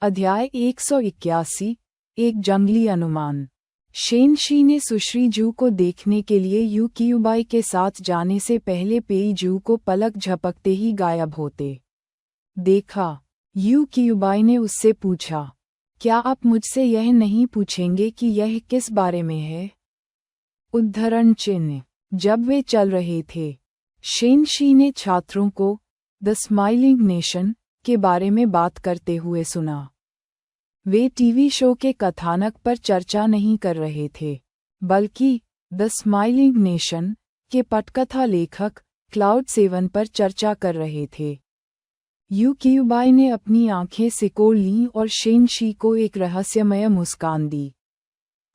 अध्याय 181। एक जंगली अनुमान। शेनशी ने सुश्री जू को देखने के लिए यू क्यूबाई के साथ जाने से पहले पेई जू को पलक झपकते ही गायब होते देखा। यू क्यूबाई ने उससे पूछा, क्या आप मुझसे यह नहीं पूछेंगे कि यह किस बारे में है? उद्धरण चिन्ह। जब वे चल रहे थे, शेनशी ने छात्रों को द स्माइलिंग नेशन के बारे में बात करते हुए सुना। वे टीवी शो के कथानक पर चर्चा नहीं कर रहे थे, बल्कि द स्माइलिंग नेशन के पटकथा लेखक क्लाउड 7 पर चर्चा कर रहे थे। यू क्यूबाई ने अपनी आंखें सिकोड़ लीं और शेनशी को एक रहस्यमय मुस्कान दी।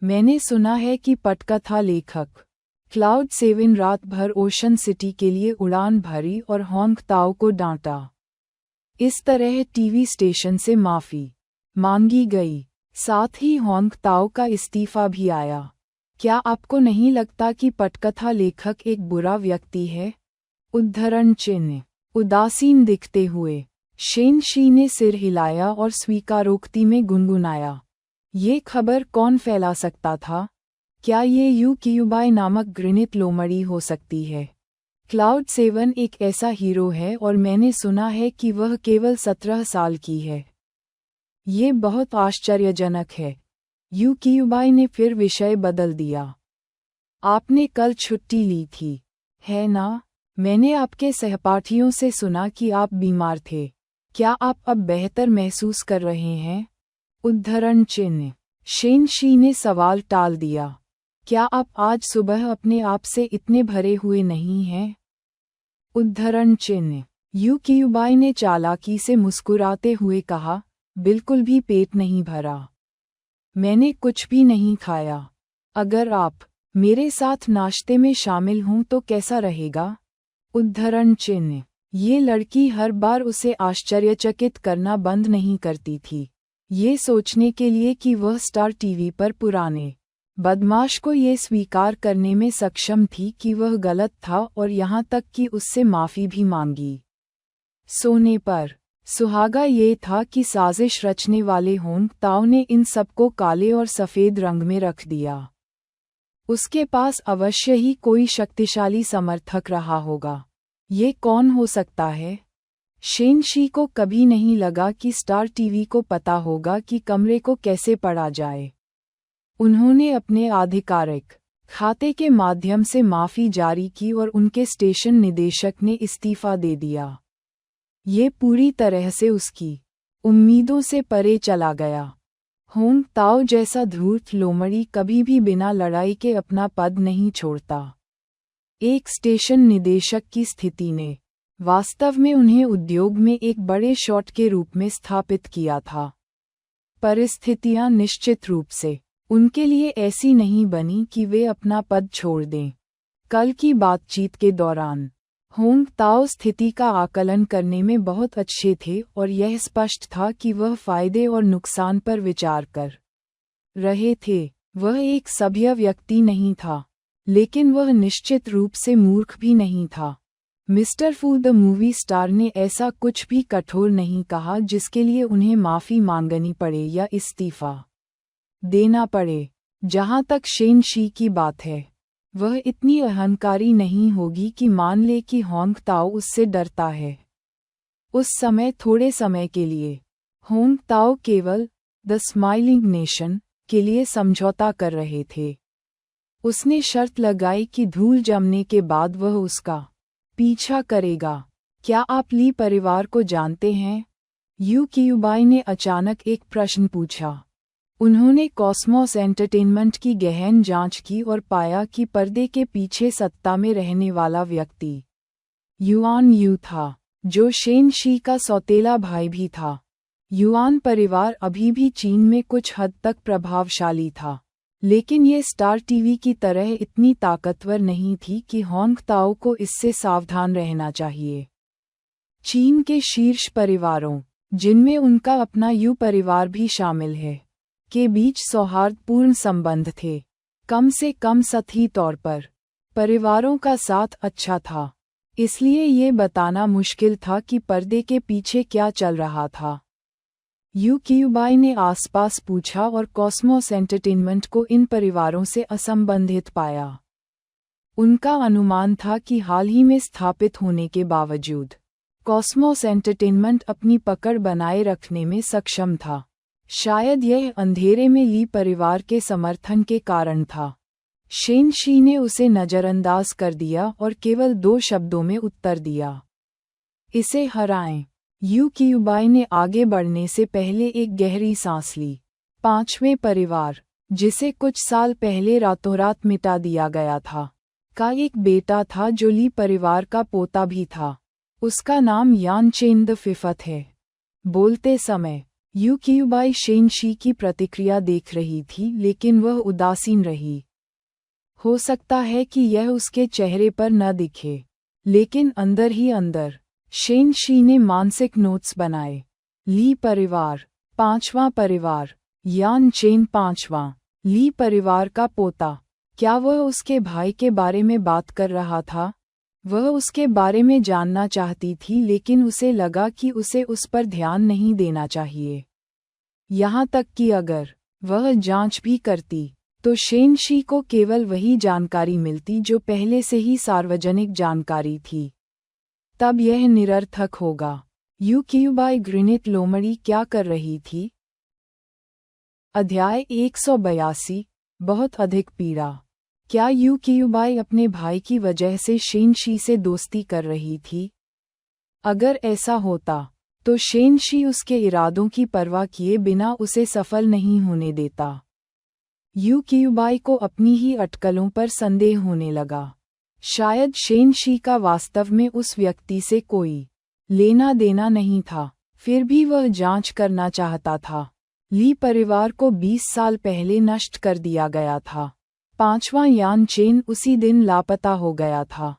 मैंने सुना है कि पटकथा लेखक क्लाउड 7 रात भर ओशन सिटी के लिए उड़ान भरी और होंग ताओ को डांटा। इस तरह टीवी स्टेशन से माफी मांगी गई, साथ ही होंग ताओ का इस्तीफा भी आया। क्या आपको नहीं लगता कि पटकथा लेखक एक बुरा व्यक्ति है? उद्धरण चिन्ह। उदासीन दिखते हुए शेनशी ने सिर हिलाया और स्वीकारोक्ति में गुनगुनाया, ये खबर कौन फैला सकता था? क्या ये यू क्यूबाई नामक घृणित लोमड़ी हो सकती है? क्लाउड 7 एक ऐसा हीरो है और मैंने सुना है कि वह केवल 17 साल की है। ये बहुत आश्चर्यजनक है। यू क्यूबाई ने फिर विषय बदल दिया। आपने कल छुट्टी ली थी, है ना? मैंने आपके सहपाठियों से सुना कि आप बीमार थे। क्या आप अब बेहतर महसूस कर रहे हैं? उद्धरण चिन्ह। शेनशी ने सवाल टाल दिया, क्या आप आज सुबह अपने आप से इतने भरे हुए नहीं हैं? उद्धरण चिन्ह। यू क्यूबाई ने चालाकी से मुस्कुराते हुए कहा, बिल्कुल भी पेट नहीं भरा। मैंने कुछ भी नहीं खाया। अगर आप मेरे साथ नाश्ते में शामिल हों तो कैसा रहेगा? उद्धरण चिन्ह। ये लड़की हर बार उसे आश्चर्यचकित करना बंद नहीं करती थी, ये सोचने के लिए कि वह स्टार टीवी पर पुराने बदमाश को ये स्वीकार करने में सक्षम थी कि वह गलत था, और यहाँ तक कि उससे माफ़ी भी मांगी। सोने पर सुहागा ये था कि साजिश रचने वाले होंग ताओ ने इन सबको काले और सफ़ेद रंग में रख दिया। उसके पास अवश्य ही कोई शक्तिशाली समर्थक रहा होगा। ये कौन हो सकता है? शेनशी को कभी नहीं लगा कि स्टार टीवी को पता होगा कि कमरे को कैसे पढ़ा जाए। उन्होंने अपने आधिकारिक खाते के माध्यम से माफ़ी जारी की और उनके स्टेशन निदेशक ने इस्तीफा दे दिया। ये पूरी तरह से उसकी उम्मीदों से परे चला गया। होंग ताओ जैसा धूर्त लोमड़ी कभी भी बिना लड़ाई के अपना पद नहीं छोड़ता। एक स्टेशन निदेशक की स्थिति ने वास्तव में उन्हें उद्योग में एक बड़े शॉट के रूप में स्थापित किया था। परिस्थितियां निश्चित रूप से उनके लिए ऐसी नहीं बनी कि वे अपना पद छोड़ दें। कल की बातचीत के दौरान होंग ताओ स्थिति का आकलन करने में बहुत अच्छे थे और यह स्पष्ट था कि वह फायदे और नुकसान पर विचार कर रहे थे। वह एक सभ्य व्यक्ति नहीं था, लेकिन वह निश्चित रूप से मूर्ख भी नहीं था। मिस्टर फू द मूवी स्टार ने ऐसा कुछ भी कठोर नहीं कहा जिसके लिए उन्हें माफ़ी मांगनी पड़े या इस्तीफा देना पड़े। जहाँ तक शेनशी की बात है, वह इतनी अहंकारी नहीं होगी कि मान ले कि होंग ताओ उससे डरता है। उस समय थोड़े समय के लिए होंग ताओ केवल द स्माइलिंग नेशन के लिए समझौता कर रहे थे। उसने शर्त लगाई कि धूल जमने के बाद वह उसका पीछा करेगा। क्या आप ली परिवार को जानते हैं? यू क्यूबाई ने अचानक एक प्रश्न पूछा। उन्होंने कॉस्मोस एंटरटेनमेंट की गहन जांच की और पाया कि पर्दे के पीछे सत्ता में रहने वाला व्यक्ति युआन यू था, जो शेनशी का सौतेला भाई भी था। युआन परिवार अभी भी चीन में कुछ हद तक प्रभावशाली था, लेकिन ये स्टार टीवी की तरह इतनी ताकतवर नहीं थी कि होंग ताओ को इससे सावधान रहना चाहिए। चीन के शीर्ष परिवारों, जिनमें उनका अपना यू परिवार भी शामिल है, के बीच सौहार्दपूर्ण संबंध थे। कम से कम सतही तौर पर परिवारों का साथ अच्छा था, इसलिए ये बताना मुश्किल था कि पर्दे के पीछे क्या चल रहा था। यू क्यूबाई ने आसपास पूछा और कॉस्मोस एंटरटेनमेंट को इन परिवारों से असंबंधित पाया। उनका अनुमान था कि हाल ही में स्थापित होने के बावजूद कॉस्मोस एंटरटेनमेंट अपनी पकड़ बनाए रखने में सक्षम था। शायद यह अंधेरे में ली परिवार के समर्थन के कारण था। शेन शी ने उसे नज़रअंदाज कर दिया और केवल 2 शब्दों में उत्तर दिया, इसे हराएं। यू क्यूबाई ने आगे बढ़ने से पहले एक गहरी सांस ली। 5वें परिवार, जिसे कुछ साल पहले रातों रात मिटा दिया गया था, का एक बेटा था जो ली परिवार का पोता भी था। उसका नाम यान चेन द फिफ्थ है। बोलते समय यू क्यूबाई शेन शी की प्रतिक्रिया देख रही थी, लेकिन वह उदासीन रही। हो सकता है कि यह उसके चेहरे पर न दिखे, लेकिन अंदर ही अंदर शेन शी ने मानसिक नोट्स बनाए। ली परिवार, 5वां परिवार, यान चेन 5वां, ली परिवार का पोता। क्या वह उसके भाई के बारे में बात कर रहा था? वह उसके बारे में जानना चाहती थी, लेकिन उसे लगा कि उसे उस पर ध्यान नहीं देना चाहिए। यहाँ तक कि अगर वह जांच भी करती, तो शेन शी को केवल वही जानकारी मिलती जो पहले से ही सार्वजनिक जानकारी थी। तब यह निरर्थक होगा। यू क्यूबाई ग्रिनिट लोमड़ी क्या कर रही थी? अध्याय 182, बहुत अधिक पीड़ा। क्या यू क्यूबाई अपने भाई की वजह से शेन शी से दोस्ती कर रही थी? अगर ऐसा होता, तो शेन शी उसके इरादों की परवाह किए बिना उसे सफल नहीं होने देता। यू क्यूबाई को अपनी ही अटकलों पर संदेह होने लगा। शायद शेन शी का वास्तव में उस व्यक्ति से कोई लेना देना नहीं था, फिर भी वह जांच करना चाहता था। ली परिवार को 20 साल पहले नष्ट कर दिया गया था। 5वां यान चेन उसी दिन लापता हो गया था।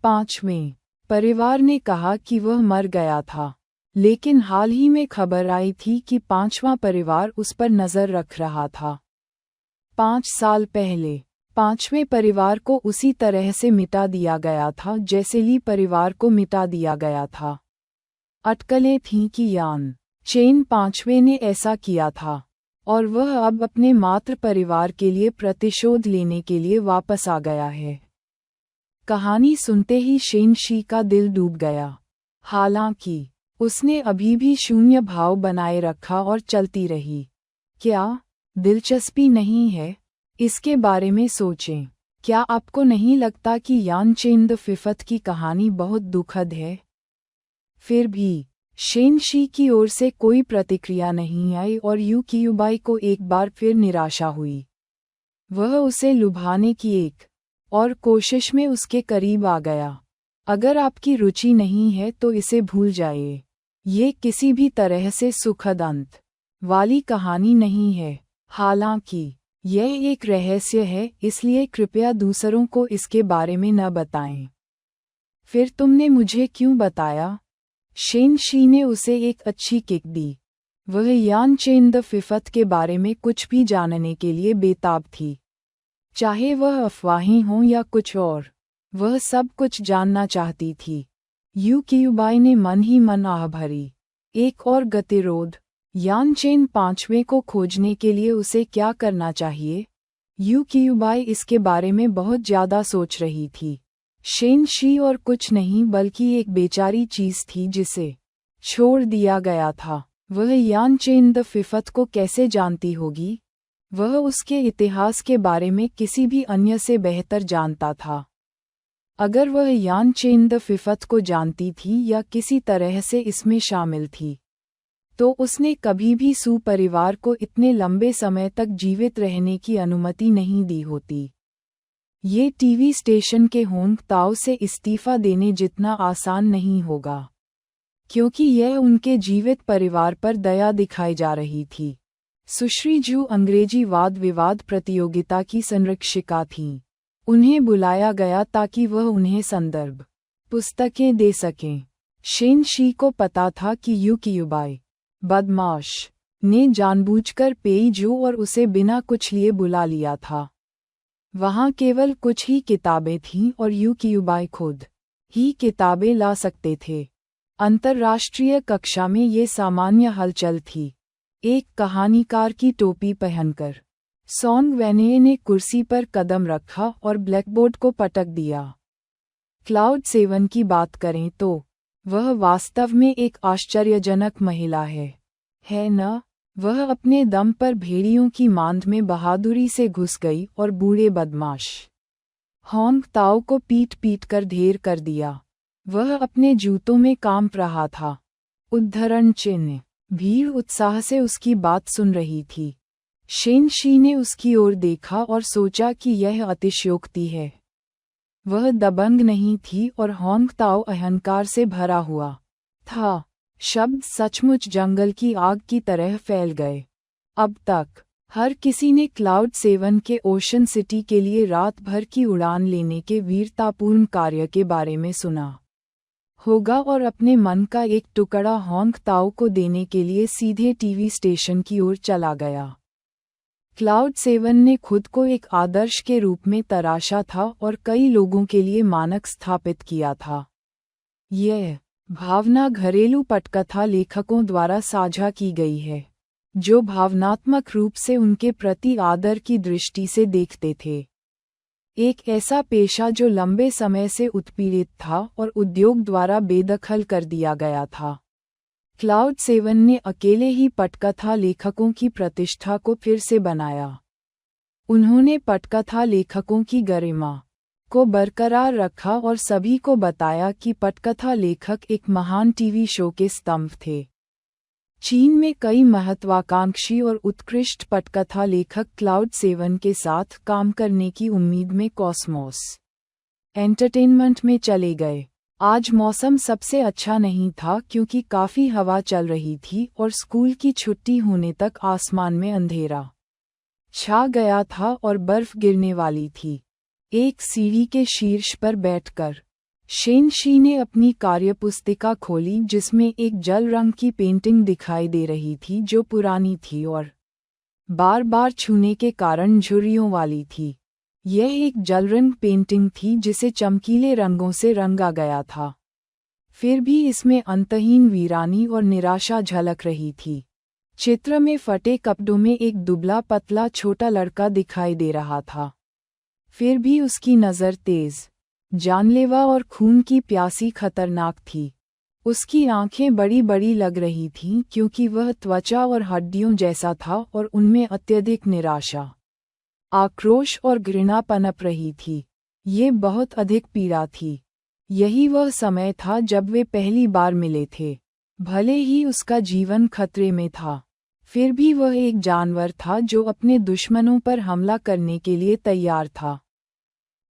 5वें परिवार ने कहा कि वह मर गया था, लेकिन हाल ही में खबर आई थी कि 5वां परिवार उस पर नज़र रख रहा था। 5 साल पहले 5वें परिवार को उसी तरह से मिटा दिया गया था जैसे ली परिवार को मिटा दिया गया था। अटकलें थीं कि यान चेन 5वें ने ऐसा किया था, और वह अब अपने मातृ परिवार के लिए प्रतिशोध लेने के लिए वापस आ गया है। कहानी सुनते ही शेन शी का दिल डूब गया। हालांकि उसने अभी भी शून्य भाव बनाए रखा और चलती रही। क्या दिलचस्पी नहीं है? इसके बारे में सोचें। क्या आपको नहीं लगता कि यान चेन द फिफ्थ की कहानी बहुत दुखद है? फिर भी शेन शी की ओर से कोई प्रतिक्रिया नहीं आई और यू क्यूबाई को एक बार फिर निराशा हुई। वह उसे लुभाने की एक और कोशिश में उसके करीब आ गया। अगर आपकी रुचि नहीं है तो इसे भूल जाइए। ये किसी भी तरह से सुखद अंत वाली कहानी नहीं है। हालांकि यह एक रहस्य है, इसलिए कृपया दूसरों को इसके बारे में न बताएं। फिर तुमने मुझे क्यों बताया? शेन शी ने उसे एक अच्छी किक दी। वह यान चेन द फिफ्थ के बारे में कुछ भी जानने के लिए बेताब थी। चाहे वह अफवाहें हों या कुछ और, वह सब कुछ जानना चाहती थी। यू क्यूबाई ने मन ही मन आह भरी। एक और गतिरोध। यान चेन 5वें को खोजने के लिए उसे क्या करना चाहिए? यू क्यूबाई इसके बारे में बहुत ज़्यादा सोच रही थी। शेन शी और कुछ नहीं बल्कि एक बेचारी चीज़ थी जिसे छोड़ दिया गया था। वह यान चेन द फिफ्थ को कैसे जानती होगी? वह उसके इतिहास के बारे में किसी भी अन्य से बेहतर जानता था। अगर वह यान चेन द फिफ्थ को जानती थी या किसी तरह से इसमें शामिल थी, तो उसने कभी भी सू परिवार को इतने लंबे समय तक जीवित रहने की अनुमति नहीं दी होती। ये टीवी स्टेशन के होंग ताओ से इस्तीफा देने जितना आसान नहीं होगा, क्योंकि यह उनके जीवित परिवार पर दया दिखाई जा रही थी। सुश्री जू अंग्रेजी वाद विवाद प्रतियोगिता की संरक्षिका थीं। उन्हें बुलाया गया ताकि वह उन्हें संदर्भ पुस्तकें दे सकें। शेन शी को पता था कि यू क्यूबाई बदमाश ने जानबूझकर पेई जू और उसे बिना कुछ लिए बुला लिया था। वहाँ केवल कुछ ही किताबें थीं और यू क्यूबाई खुद ही किताबें ला सकते थे। अंतर्राष्ट्रीय कक्षा में ये सामान्य हलचल थी। एक कहानीकार की टोपी पहनकर। सॉन्ग वैने ने कुर्सी पर कदम रखा और ब्लैकबोर्ड को पटक दिया। क्लाउड 7 की बात करें तो वह वास्तव में एक आश्चर्यजनक महिला है न? वह अपने दम पर भेड़ियों की मांद में बहादुरी से घुस गई और बूढ़े बदमाश होंग ताओ को पीट पीट कर ढेर कर दिया। वह अपने जूतों में कांप रहा था। उद्धरण चिन्ह। भीड़ उत्साह से उसकी बात सुन रही थी। शेन शी ने उसकी ओर देखा और सोचा कि यह अतिशयोक्ति है। वह दबंग नहीं थी और होंग ताओ अहंकार से भरा हुआ था। शब्द सचमुच जंगल की आग की तरह फैल गए। अब तक हर किसी ने क्लाउड 7 के ओशन सिटी के लिए रात भर की उड़ान लेने के वीरतापूर्ण कार्य के बारे में सुना होगा और अपने मन का एक टुकड़ा होंग ताओ को देने के लिए सीधे टीवी स्टेशन की ओर चला गया। क्लाउड 7 ने खुद को एक आदर्श के रूप में तराशा था और कई लोगों के लिए मानक स्थापित किया था। यह भावना घरेलू पटकथा लेखकों द्वारा साझा की गई है, जो भावनात्मक रूप से उनके प्रति आदर की दृष्टि से देखते थे। एक ऐसा पेशा जो लंबे समय से उत्पीड़ित था और उद्योग द्वारा बेदखल कर दिया गया था। क्लाउड 7 ने अकेले ही पटकथा लेखकों की प्रतिष्ठा को फिर से बनाया। उन्होंने पटकथा लेखकों की गरिमा को बरकरार रखा और सभी को बताया कि पटकथा लेखक एक महान टीवी शो के स्तंभ थे। चीन में कई महत्वाकांक्षी और उत्कृष्ट पटकथा लेखक क्लाउड 7 के साथ काम करने की उम्मीद में कॉस्मोस एंटरटेनमेंट में चले गए। आज मौसम सबसे अच्छा नहीं था क्योंकि काफ़ी हवा चल रही थी और स्कूल की छुट्टी होने तक आसमान में अंधेरा छा गया था और बर्फ गिरने वाली थी। एक सीढ़ी के शीर्ष पर बैठकर शेन शी ने अपनी कार्यपुस्तिका खोली जिसमें एक जल रंग की पेंटिंग दिखाई दे रही थी जो पुरानी थी और बार बार छूने के कारण झुर्रियों वाली थी। यह एक जलरंग पेंटिंग थी जिसे चमकीले रंगों से रंगा गया था। फिर भी इसमें अंतहीन वीरानी और निराशा झलक रही थी। चित्र में फटे कपड़ों में एक दुबला पतला छोटा लड़का दिखाई दे रहा था। फिर भी उसकी नज़र तेज, जानलेवा और खून की प्यासी खतरनाक थी। उसकी आंखें बड़ी बड़ी लग रही थीं क्योंकि वह त्वचा और हड्डियों जैसा था और उनमें अत्यधिक निराशा, आक्रोश और घृणा पनप रही थी। ये बहुत अधिक पीड़ा थी। यही वह समय था जब वे पहली बार मिले थे। भले ही उसका जीवन खतरे में था, फिर भी वह एक जानवर था जो अपने दुश्मनों पर हमला करने के लिए तैयार था।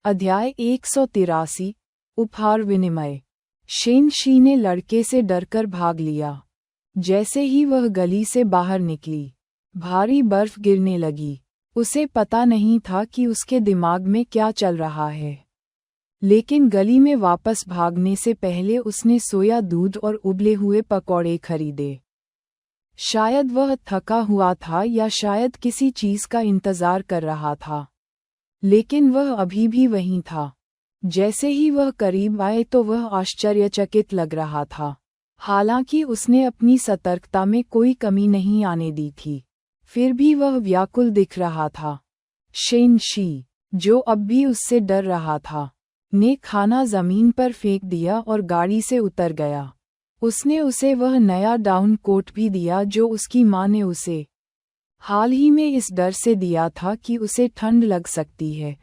अध्याय 183 उपहार विनिमय। शेन शी ने लड़के से डरकर भाग लिया। जैसे ही वह गली से बाहर निकली, भारी बर्फ गिरने लगी। उसे पता नहीं था कि उसके दिमाग में क्या चल रहा है, लेकिन गली में वापस भागने से पहले उसने सोया दूध और उबले हुए पकौड़े खरीदे। शायद वह थका हुआ था या शायद किसी चीज का इंतजार कर रहा था, लेकिन वह अभी भी वहीं था। जैसे ही वह करीब आए तो वह आश्चर्यचकित लग रहा था। हालांकि उसने अपनी सतर्कता में कोई कमी नहीं आने दी थी, फिर भी वह व्याकुल दिख रहा था। शेन शी, जो अब भी उससे डर रहा था, ने खाना जमीन पर फेंक दिया और गाड़ी से उतर गया। उसने उसे वह नया डाउन कोट भी दिया जो उसकी माँ ने उसे हाल ही में इस डर से दिया था कि उसे ठंड लग सकती है।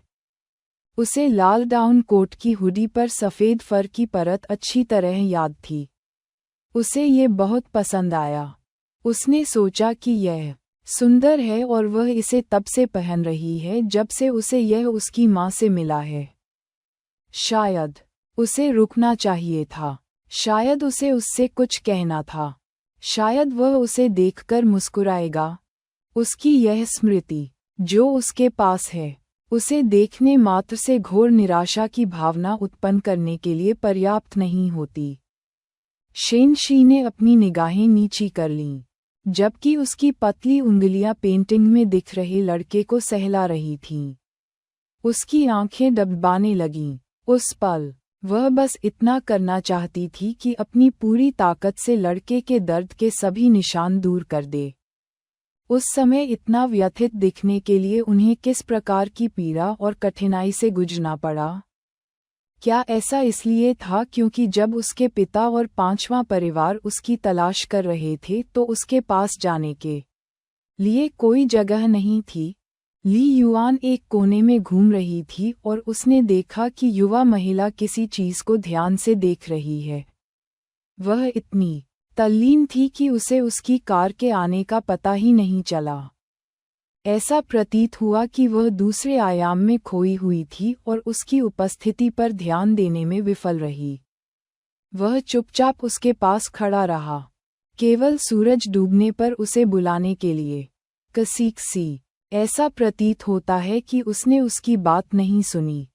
उसे लाल डाउन कोट की हुडी पर सफ़ेद फर की परत अच्छी तरह याद थी। उसे ये बहुत पसंद आया। उसने सोचा कि यह सुंदर है और वह इसे तब से पहन रही है जब से उसे यह उसकी माँ से मिला है। शायद उसे रुकना चाहिए था। शायद उसे उससे कुछ कहना था। शायद वह उसे देखकर मुस्कुराएगा। उसकी यह स्मृति जो उसके पास है, उसे देखने मात्र से घोर निराशा की भावना उत्पन्न करने के लिए पर्याप्त नहीं होती। शेन शी ने अपनी निगाहें नीची कर लीं, जबकि उसकी पतली उंगलियां पेंटिंग में दिख रहे लड़के को सहला रही थीं। उसकी आंखें डबडबाने लगीं। उस पल वह बस इतना करना चाहती थी कि अपनी पूरी ताकत से लड़के के दर्द के सभी निशान दूर कर दे। उस समय इतना व्यथित दिखने के लिए उन्हें किस प्रकार की पीड़ा और कठिनाई से गुजरना पड़ा? क्या ऐसा इसलिए था क्योंकि जब उसके पिता और पांचवां परिवार उसकी तलाश कर रहे थे तो उसके पास जाने के लिए कोई जगह नहीं थी? ली युआन एक कोने में घूम रही थी और उसने देखा कि युवा महिला किसी चीज को ध्यान से देख रही है। वह इतनी तल्लीन थी कि उसे उसकी कार के आने का पता ही नहीं चला। ऐसा प्रतीत हुआ कि वह दूसरे आयाम में खोई हुई थी और उसकी उपस्थिति पर ध्यान देने में विफल रही। वह चुपचाप उसके पास खड़ा रहा, केवल सूरज डूबने पर उसे बुलाने के लिए। कसीक सी ऐसा प्रतीत होता है कि उसने उसकी बात नहीं सुनी।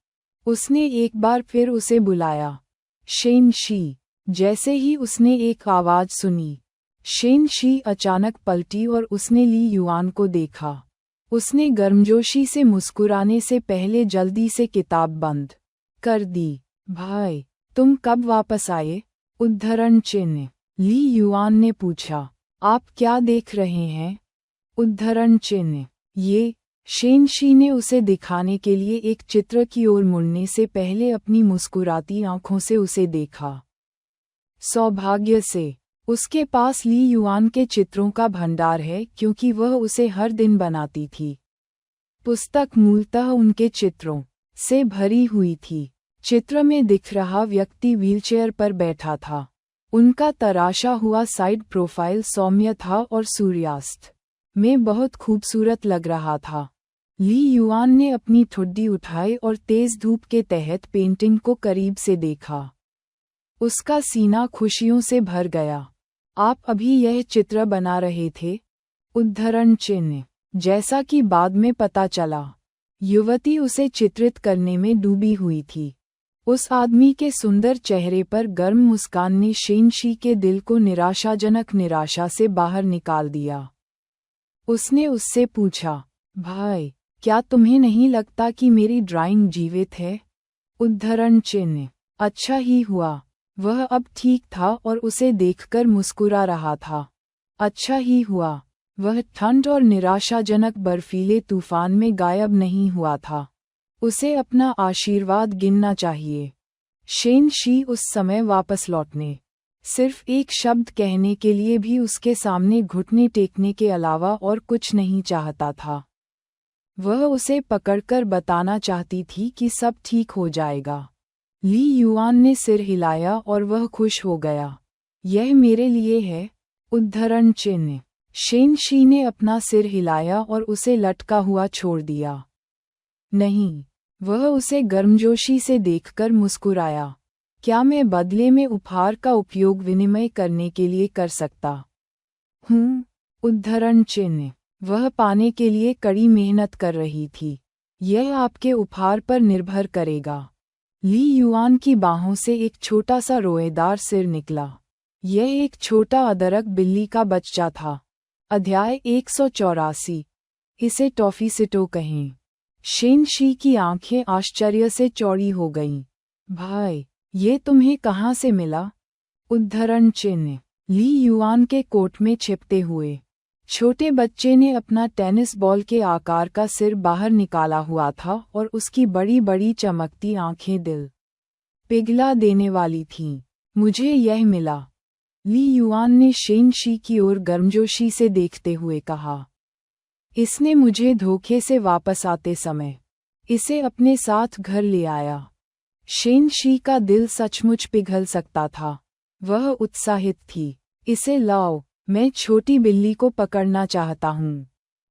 उसने एक बार फिर उसे बुलाया, शेन शी। जैसे ही उसने एक आवाज सुनी, शेन शी अचानक पलटी और उसने ली युआन को देखा। उसने गर्मजोशी से मुस्कुराने से पहले जल्दी से किताब बंद कर दी। भाई, तुम कब वापस आए? उद्धरण चिन्ह। ली युआन ने पूछा। आप क्या देख रहे हैं? उद्धरण चिन्ह। ये। शेन शी ने उसे दिखाने के लिए एक चित्र की ओर मुड़ने से पहले अपनी मुस्कुराती आंखों से उसे देखा। सौभाग्य से उसके पास ली युआन के चित्रों का भंडार है क्योंकि वह उसे हर दिन बनाती थी। पुस्तक मूलतः उनके चित्रों से भरी हुई थी। चित्र में दिख रहा व्यक्ति व्हीलचेयर पर बैठा था। उनका तराशा हुआ साइड प्रोफाइल सौम्य था और सूर्यास्त में बहुत खूबसूरत लग रहा था। ली युआन ने अपनी ठुड्डी उठाई और तेज धूप के तहत पेंटिंग को करीब से देखा। उसका सीना खुशियों से भर गया। आप अभी यह चित्र बना रहे थे? उद्धरण चिन्ह। जैसा कि बाद में पता चला, युवती उसे चित्रित करने में डूबी हुई थी। उस आदमी के सुंदर चेहरे पर गर्म मुस्कान ने शेन शी के दिल को निराशाजनक निराशा से बाहर निकाल दिया। उसने उससे पूछा, भाई, क्या तुम्हें नहीं लगता कि मेरी ड्राइंग जीवित है? उद्धरण चिन्ह। अच्छा ही हुआ। वह अब ठीक था और उसे देखकर मुस्कुरा रहा था। अच्छा ही हुआ। वह ठंड और निराशाजनक बर्फीले तूफान में गायब नहीं हुआ था। उसे अपना आशीर्वाद गिनना चाहिए। शेन शी उस समय वापस लौटने, सिर्फ एक शब्द कहने के लिए भी उसके सामने घुटने टेकने के अलावा और कुछ नहीं चाहता था। वह उसे पकड़कर बताना चाहती थी कि सब ठीक हो जाएगा। ली युआन ने सिर हिलाया और वह खुश हो गया। यह मेरे लिए है? उद्धरण चिन्ह। शेन शी ने अपना सिर हिलाया और उसे लटका हुआ छोड़ दिया। नहीं। वह उसे गर्मजोशी से देखकर मुस्कुराया। क्या मैं बदले में उपहार का उपयोग विनिमय करने के लिए कर सकता हूँ? उद्धरण चिन्ह। वह पाने के लिए कड़ी मेहनत कर रही थी। यह आपके उपहार पर निर्भर करेगा। ली युआन की बाहों से एक छोटा सा रोएदार सिर निकला। यह एक छोटा अदरक बिल्ली का बच्चा था। अध्याय 184। इसे टॉफीसिटो कहें। शेन शी की आंखें आश्चर्य से चौड़ी हो गईं। भाई, ये तुम्हें कहाँ से मिला? उद्धरण चिन्ह। ली युआन के कोट में छिपते हुए छोटे बच्चे ने अपना टेनिस बॉल के आकार का सिर बाहर निकाला हुआ था और उसकी बड़ी बड़ी चमकती आंखें दिल पिघला देने वाली थीं। मुझे यह मिला। ली युआन ने शेन शी की ओर गर्मजोशी से देखते हुए कहा। इसने मुझे धोखे से वापस आते समय इसे अपने साथ घर ले आया। शेन शी का दिल सचमुच पिघल सकता था। वह उत्साहित थी। इसे लाओ, मैं छोटी बिल्ली को पकड़ना चाहता हूँ।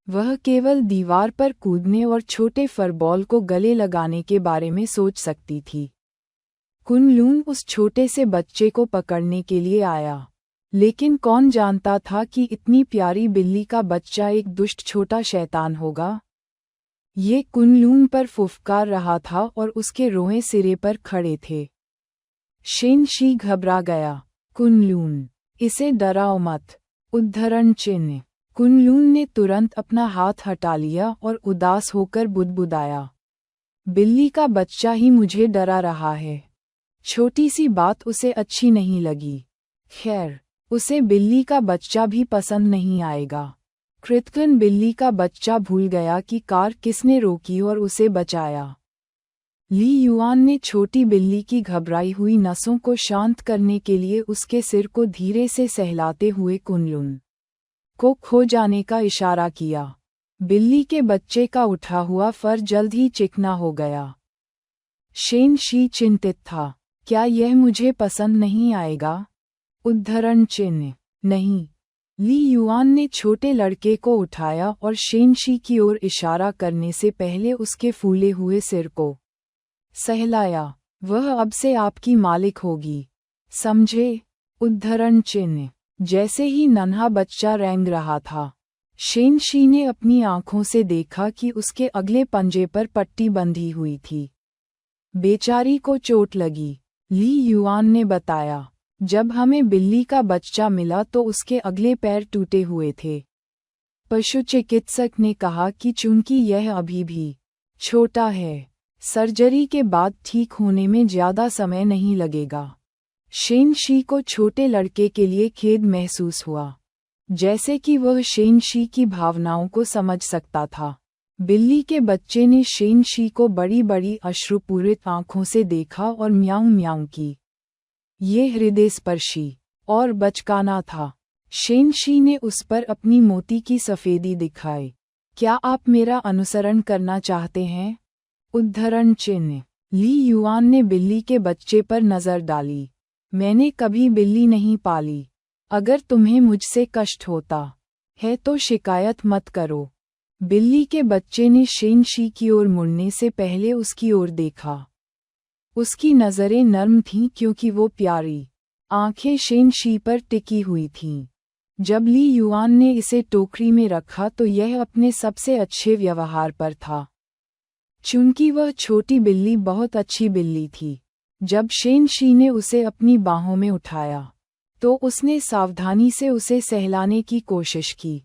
वह केवल दीवार पर कूदने और छोटे फरबॉल को गले लगाने के बारे में सोच सकती थी। कुनलून उस छोटे से बच्चे को पकड़ने के लिए आया, लेकिन कौन जानता था कि इतनी प्यारी बिल्ली का बच्चा एक दुष्ट छोटा शैतान होगा। ये कुनलून पर फुफकार रहा था और उसके रोए सिरे पर खड़े थे। शेन शी घबरा गया। कुनलून, इसे डराओ मत। उद्धरण चिन्ह। कुनलून ने तुरंत अपना हाथ हटा लिया और उदास होकर बुदबुदाया। बिल्ली का बच्चा ही मुझे डरा रहा है। छोटी सी बात उसे अच्छी नहीं लगी। खैर, उसे बिल्ली का बच्चा भी पसंद नहीं आएगा। कृतघ्न बिल्ली का बच्चा भूल गया कि कार किसने रोकी और उसे बचाया। ली युआन ने छोटी बिल्ली की घबराई हुई नसों को शांत करने के लिए उसके सिर को धीरे से सहलाते हुए कुनलुन को खो जाने का इशारा किया। बिल्ली के बच्चे का उठा हुआ फर जल्द ही चिकना हो गया। शेन शी चिंतित था, क्या यह मुझे पसंद नहीं आएगा? उद्धरण चिन्ह नहीं। ली युआन ने छोटे लड़के को उठाया और शेन शी की ओर इशारा करने से पहले उसके फूले हुए सिर को सहलाया। वह अब से आपकी मालिक होगी, समझे? उद्धरण चिन्ह। जैसे ही नन्हा बच्चा रेंग रहा था, शेन शी ने अपनी आंखों से देखा कि उसके अगले पंजे पर पट्टी बंधी हुई थी। बेचारी को चोट लगी, ली युआन ने बताया। जब हमें बिल्ली का बच्चा मिला तो उसके अगले पैर टूटे हुए थे। पशु चिकित्सक ने कहा कि चूंकि यह अभी भी छोटा है, सर्जरी के बाद ठीक होने में ज्यादा समय नहीं लगेगा। शेन शी को छोटे लड़के के लिए खेद महसूस हुआ, जैसे कि वह शेन शी की भावनाओं को समझ सकता था। बिल्ली के बच्चे ने शेन शी को बड़ी बड़ी अश्रुपूरित आंखों से देखा और म्याऊं म्याऊं की। ये हृदयस्पर्शी और बचकाना था। शेन शी ने उस पर अपनी मोती की सफेदी दिखाई। क्या आप मेरा अनुसरण करना चाहते हैं? उद्धरण चिन्ह। ली युआन ने बिल्ली के बच्चे पर नजर डाली। मैंने कभी बिल्ली नहीं पाली। अगर तुम्हें मुझसे कष्ट होता है तो शिकायत मत करो। बिल्ली के बच्चे ने शेन शी की ओर मुड़ने से पहले उसकी ओर देखा। उसकी नज़रें नर्म थीं क्योंकि वो प्यारी आंखें शेन शी पर टिकी हुई थीं। जब ली युआन ने इसे टोकरी में रखा तो यह अपने सबसे अच्छे व्यवहार पर था। चूंकि वह छोटी बिल्ली बहुत अच्छी बिल्ली थी, जब शेन शी ने उसे अपनी बाहों में उठाया तो उसने सावधानी से उसे सहलाने की कोशिश की।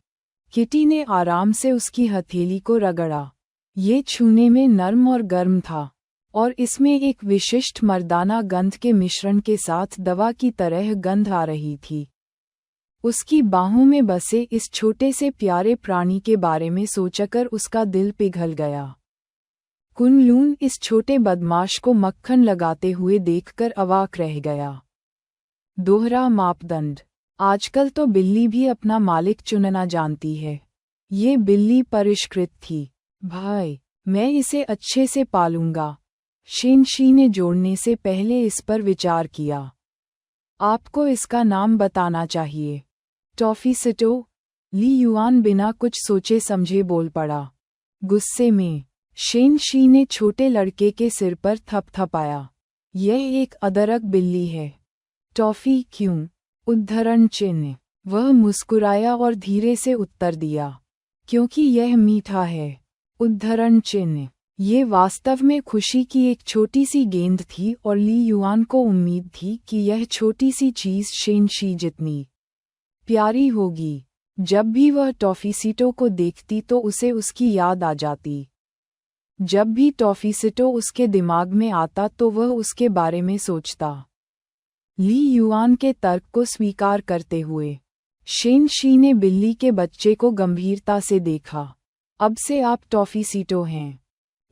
किटी ने आराम से उसकी हथेली को रगड़ा। ये छूने में नर्म और गर्म था और इसमें एक विशिष्ट मर्दाना गंध के मिश्रण के साथ दवा की तरह गंध आ रही थी। उसकी बाहों में बसे इस छोटे से प्यारे प्राणी के बारे में सोचकर उसका दिल पिघल गया। कुनलुन इस छोटे बदमाश को मक्खन लगाते हुए देखकर अवाक रह गया। दोहरा मापदंड। आजकल तो बिल्ली भी अपना मालिक चुनना जानती है। ये बिल्ली परिष्कृत थी। भाई, मैं इसे अच्छे से पालूंगा। शेन शी ने जोड़ने से पहले इस पर विचार किया। आपको इसका नाम बताना चाहिए। टॉफीसिटो। ली युआन बिना कुछ सोचे समझे बोल पड़ा। गुस्से में शेन शी ने छोटे लड़के के सिर पर थपथपाया। यह एक अदरक बिल्ली है। टॉफी क्यों? उद्धरण चिन्ह। वह मुस्कुराया और धीरे से उत्तर दिया, क्योंकि यह मीठा है। उद्धरण चिन्ह। ये वास्तव में खुशी की एक छोटी सी गेंद थी और ली युआन को उम्मीद थी कि यह छोटी सी चीज शेन शी जितनी प्यारी होगी। जब भी वह टॉफीसिटो को देखती तो उसे उसकी याद आ जाती। जब भी टॉफीसिटो उसके दिमाग में आता तो वह उसके बारे में सोचता। ली युआन के तर्क को स्वीकार करते हुए शेन शी ने बिल्ली के बच्चे को गंभीरता से देखा। अब से आप टॉफीसिटो हैं।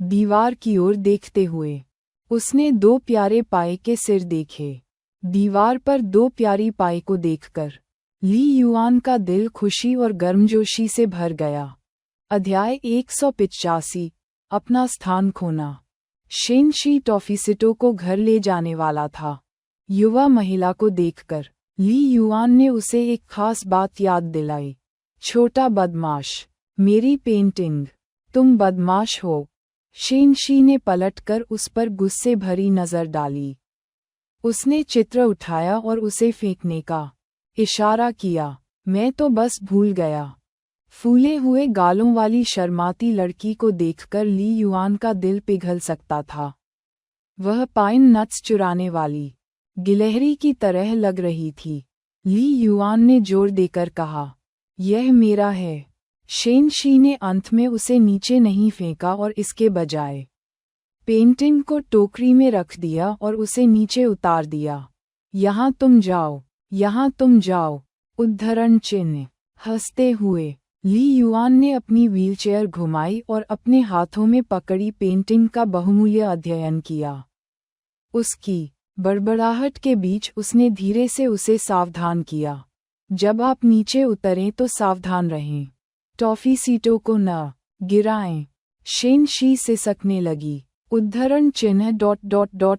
दीवार की ओर देखते हुए उसने दो प्यारे पाए के सिर देखे। दीवार पर दो प्यारी पाए को देखकर ली युआन का दिल खुशी और गर्मजोशी से भर गया। अध्याय 185। अपना स्थान खोना। शेन शी टॉफीसिटो को घर ले जाने वाला था। युवा महिला को देखकर ली युआन ने उसे एक खास बात याद दिलाई। छोटा बदमाश, मेरी पेंटिंग। तुम बदमाश हो। शेन शी ने पलटकर उस पर गुस्से भरी नजर डाली। उसने चित्र उठाया और उसे फेंकने का इशारा किया। मैं तो बस भूल गया। फूले हुए गालों वाली शर्माती लड़की को देखकर ली युआन का दिल पिघल सकता था। वह पाइन नट्स चुराने वाली गिलहरी की तरह लग रही थी। ली युआन ने जोर देकर कहा, यह मेरा है। शेन शी ने अंत में उसे नीचे नहीं फेंका और इसके बजाय पेंटिंग को टोकरी में रख दिया और उसे नीचे उतार दिया। यहाँ तुम जाओ, यहाँ तुम जाओ। उद्धरण चिन्ह। हंसते हुए ली युआन ने अपनी व्हीलचेयर घुमाई और अपने हाथों में पकड़ी पेंटिंग का बहुमूल्य अध्ययन किया। उसकी बड़बड़ाहट के बीच उसने धीरे से उसे सावधान किया, जब आप नीचे उतरें तो सावधान रहें। टॉफी सीटों को न गिराएं। शेन शी सिसकने लगी। उद्धरण चिन्ह ...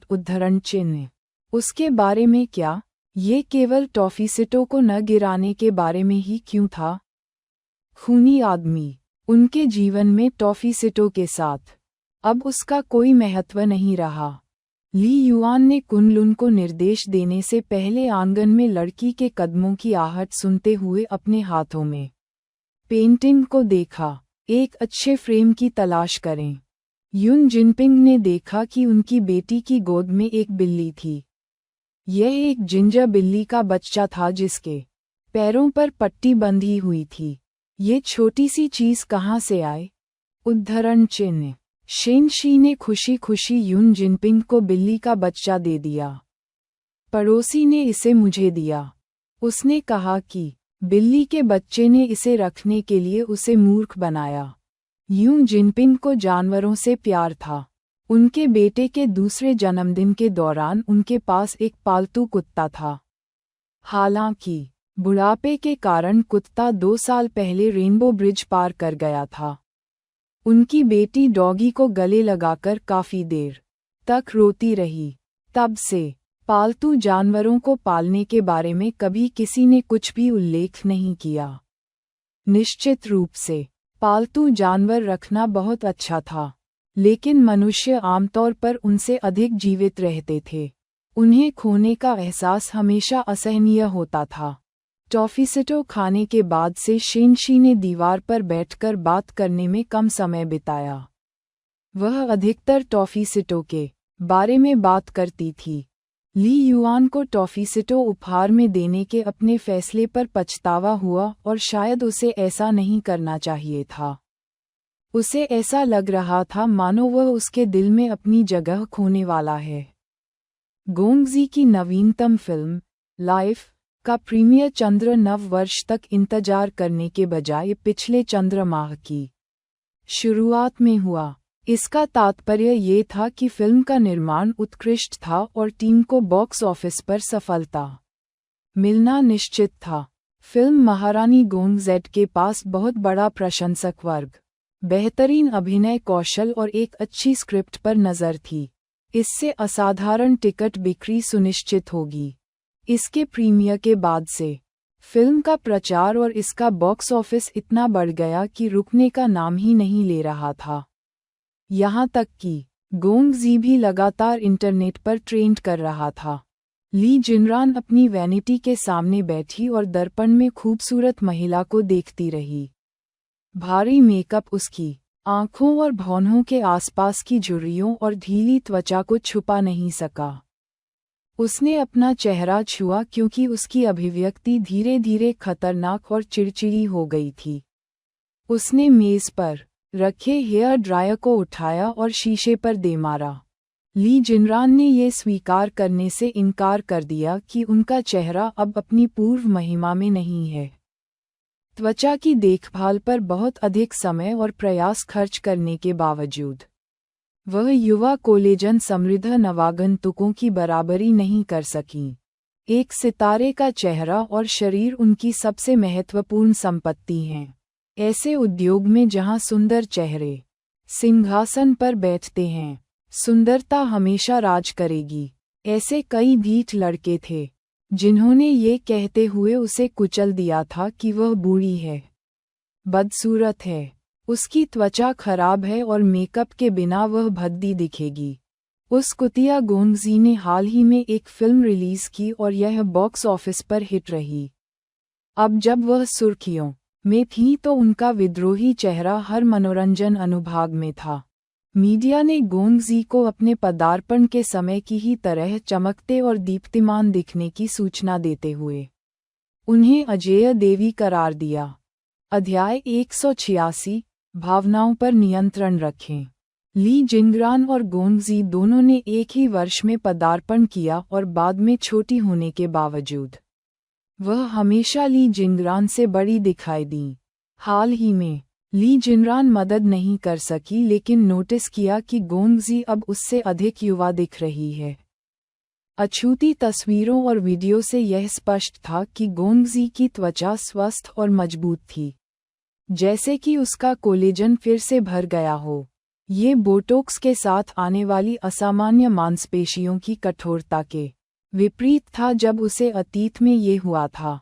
उद्धरण चिन्ह। उसके बारे में क्या? ये केवल टॉफी सीटों को न गिराने के बारे में ही क्यों था? खूनी आदमी। उनके जीवन में टॉफी सीटों के साथ अब उसका कोई महत्व नहीं रहा। ली युआन ने कुनलुन को निर्देश देने से पहले आंगन में लड़की के कदमों की आहट सुनते हुए अपने हाथों में पेंटिंग को देखा। एक अच्छे फ्रेम की तलाश करें। युन जिनपिंग ने देखा कि उनकी बेटी की गोद में एक बिल्ली थी। यह एक जिंजर बिल्ली का बच्चा था जिसके पैरों पर पट्टी बंधी हुई थी। ये छोटी सी चीज कहाँ से आए? उद्धरण चिन्ह। शेन शी ने खुशी खुशी युन जिनपिंग को बिल्ली का बच्चा दे दिया। पड़ोसी ने इसे मुझे दिया। उसने कहा कि बिल्ली के बच्चे ने इसे रखने के लिए उसे मूर्ख बनाया। युन जिनपिंग को जानवरों से प्यार था। उनके बेटे के दूसरे जन्मदिन के दौरान उनके पास एक पालतू कुत्ता था। हालांकि बुढ़ापे के कारण कुत्ता 2 साल पहले रेनबो ब्रिज पार कर गया था। उनकी बेटी डॉगी को गले लगाकर काफी देर तक रोती रही। तब से पालतू जानवरों को पालने के बारे में कभी किसी ने कुछ भी उल्लेख नहीं किया। निश्चित रूप से पालतू जानवर रखना बहुत अच्छा था, लेकिन मनुष्य आमतौर पर उनसे अधिक जीवित रहते थे। उन्हें खोने का एहसास हमेशा असहनीय होता था। टॉफीसिटो खाने के बाद से शेन शी ने दीवार पर बैठकर बात करने में कम समय बिताया। वह अधिकतर टॉफीसिटो के बारे में बात करती थी। ली युआन को टॉफीसिटो उपहार में देने के अपने फैसले पर पछतावा हुआ और शायद उसे ऐसा नहीं करना चाहिए था। उसे ऐसा लग रहा था मानो वह उसके दिल में अपनी जगह खोने वाला है। गोंगजी की नवीनतम फिल्म लाइफ का प्रीमियर चंद्र नव वर्ष तक इंतजार करने के बजाय पिछले चंद्र माह की शुरुआत में हुआ। इसका तात्पर्य ये था कि फिल्म का निर्माण उत्कृष्ट था और टीम को बॉक्स ऑफिस पर सफलता मिलना निश्चित था। फिल्म महारानी गोंगजेट के पास बहुत बड़ा प्रशंसक वर्ग, बेहतरीन अभिनय कौशल और एक अच्छी स्क्रिप्ट पर नज़र थी। इससे असाधारण टिकट बिक्री सुनिश्चित होगी। इसके प्रीमियर के बाद से फिल्म का प्रचार और इसका बॉक्स ऑफिस इतना बढ़ गया कि रुकने का नाम ही नहीं ले रहा था। यहाँ तक कि गोंगजी भी लगातार इंटरनेट पर ट्रेंड कर रहा था। ली जिनरान अपनी वैनिटी के सामने बैठी और दर्पण में खूबसूरत महिला को देखती रही। भारी मेकअप उसकी आँखों और भौहों के आसपास की झुर्रियों और ढीली त्वचा को छुपा नहीं सका। उसने अपना चेहरा छुआ क्योंकि उसकी अभिव्यक्ति धीरे धीरे खतरनाक और चिड़चिड़ी हो गई थी। उसने मेज पर रखे हेयर ड्रायर को उठाया और शीशे पर दे मारा। ली जिनरान ने ये स्वीकार करने से इनकार कर दिया कि उनका चेहरा अब अपनी पूर्व महिमा में नहीं है। त्वचा की देखभाल पर बहुत अधिक समय और प्रयास खर्च करने के बावजूद वह युवा कोलेजन समृद्ध नवागंतुकों की बराबरी नहीं कर सकीं। एक सितारे का चेहरा और शरीर उनकी सबसे महत्वपूर्ण संपत्ति हैं। ऐसे उद्योग में जहां सुंदर चेहरे सिंहासन पर बैठते हैं, सुंदरता हमेशा राज करेगी। ऐसे कई ढीठ लड़के थे जिन्होंने ये कहते हुए उसे कुचल दिया था कि वह बूढ़ी है, बदसूरत है, उसकी त्वचा खराब है और मेकअप के बिना वह भद्दी दिखेगी। उस कुतिया गोंगजी ने हाल ही में एक फिल्म रिलीज की और यह बॉक्स ऑफिस पर हिट रही। अब जब वह सुर्खियों में थी तो उनका विद्रोही चेहरा हर मनोरंजन अनुभाग में था। मीडिया ने गोंगजी को अपने पदार्पण के समय की ही तरह चमकते और दीप्तिमान दिखने की सूचना देते हुए उन्हें अजेय देवी करार दिया। अध्याय 186 भावनाओं पर नियंत्रण रखें। ली जिनरान और गोंगजी दोनों ने एक ही वर्ष में पदार्पण किया और बाद में छोटी होने के बावजूद वह हमेशा ली जिनरान से बड़ी दिखाई दी। हाल ही में ली जिनरान मदद नहीं कर सकी लेकिन नोटिस किया कि गोंगजी अब उससे अधिक युवा दिख रही है। अछूती तस्वीरों और वीडियो से यह स्पष्ट था कि गोंगजी की त्वचा स्वस्थ और मजबूत थी, जैसे कि उसका कोलेजन फिर से भर गया हो। ये बोटॉक्स के साथ आने वाली असामान्य मांसपेशियों की कठोरता के विपरीत था जब उसे अतीत में ये हुआ था।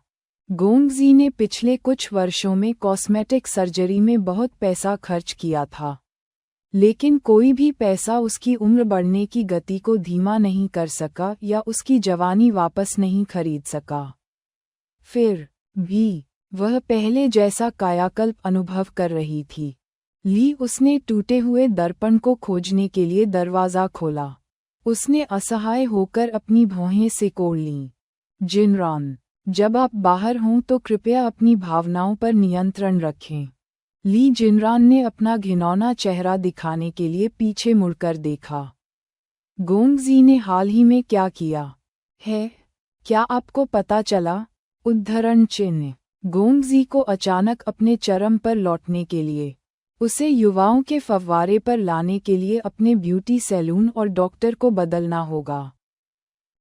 गोंगजी ने पिछले कुछ वर्षों में कॉस्मेटिक सर्जरी में बहुत पैसा खर्च किया था, लेकिन कोई भी पैसा उसकी उम्र बढ़ने की गति को धीमा नहीं कर सका या उसकी जवानी वापस नहीं खरीद सका। फिर भी वह पहले जैसा कायाकल्प अनुभव कर रही थी। उसने टूटे हुए दर्पण को खोजने के लिए दरवाज़ा खोला। उसने असहाय होकर अपनी भौहें सिकोड़ लीं। जिनरान, जब आप बाहर हों तो कृपया अपनी भावनाओं पर नियंत्रण रखें। जिनरान ने अपना घिनौना चेहरा दिखाने के लिए पीछे मुड़कर देखा। गोंगजी ने हाल ही में क्या किया है, क्या आपको पता चला? उद्धरण चिन्ह। गोंगजी को अचानक अपने चरम पर लौटने के लिए, उसे युवाओं के फव्वारे पर लाने के लिए अपने ब्यूटी सैलून और डॉक्टर को बदलना होगा।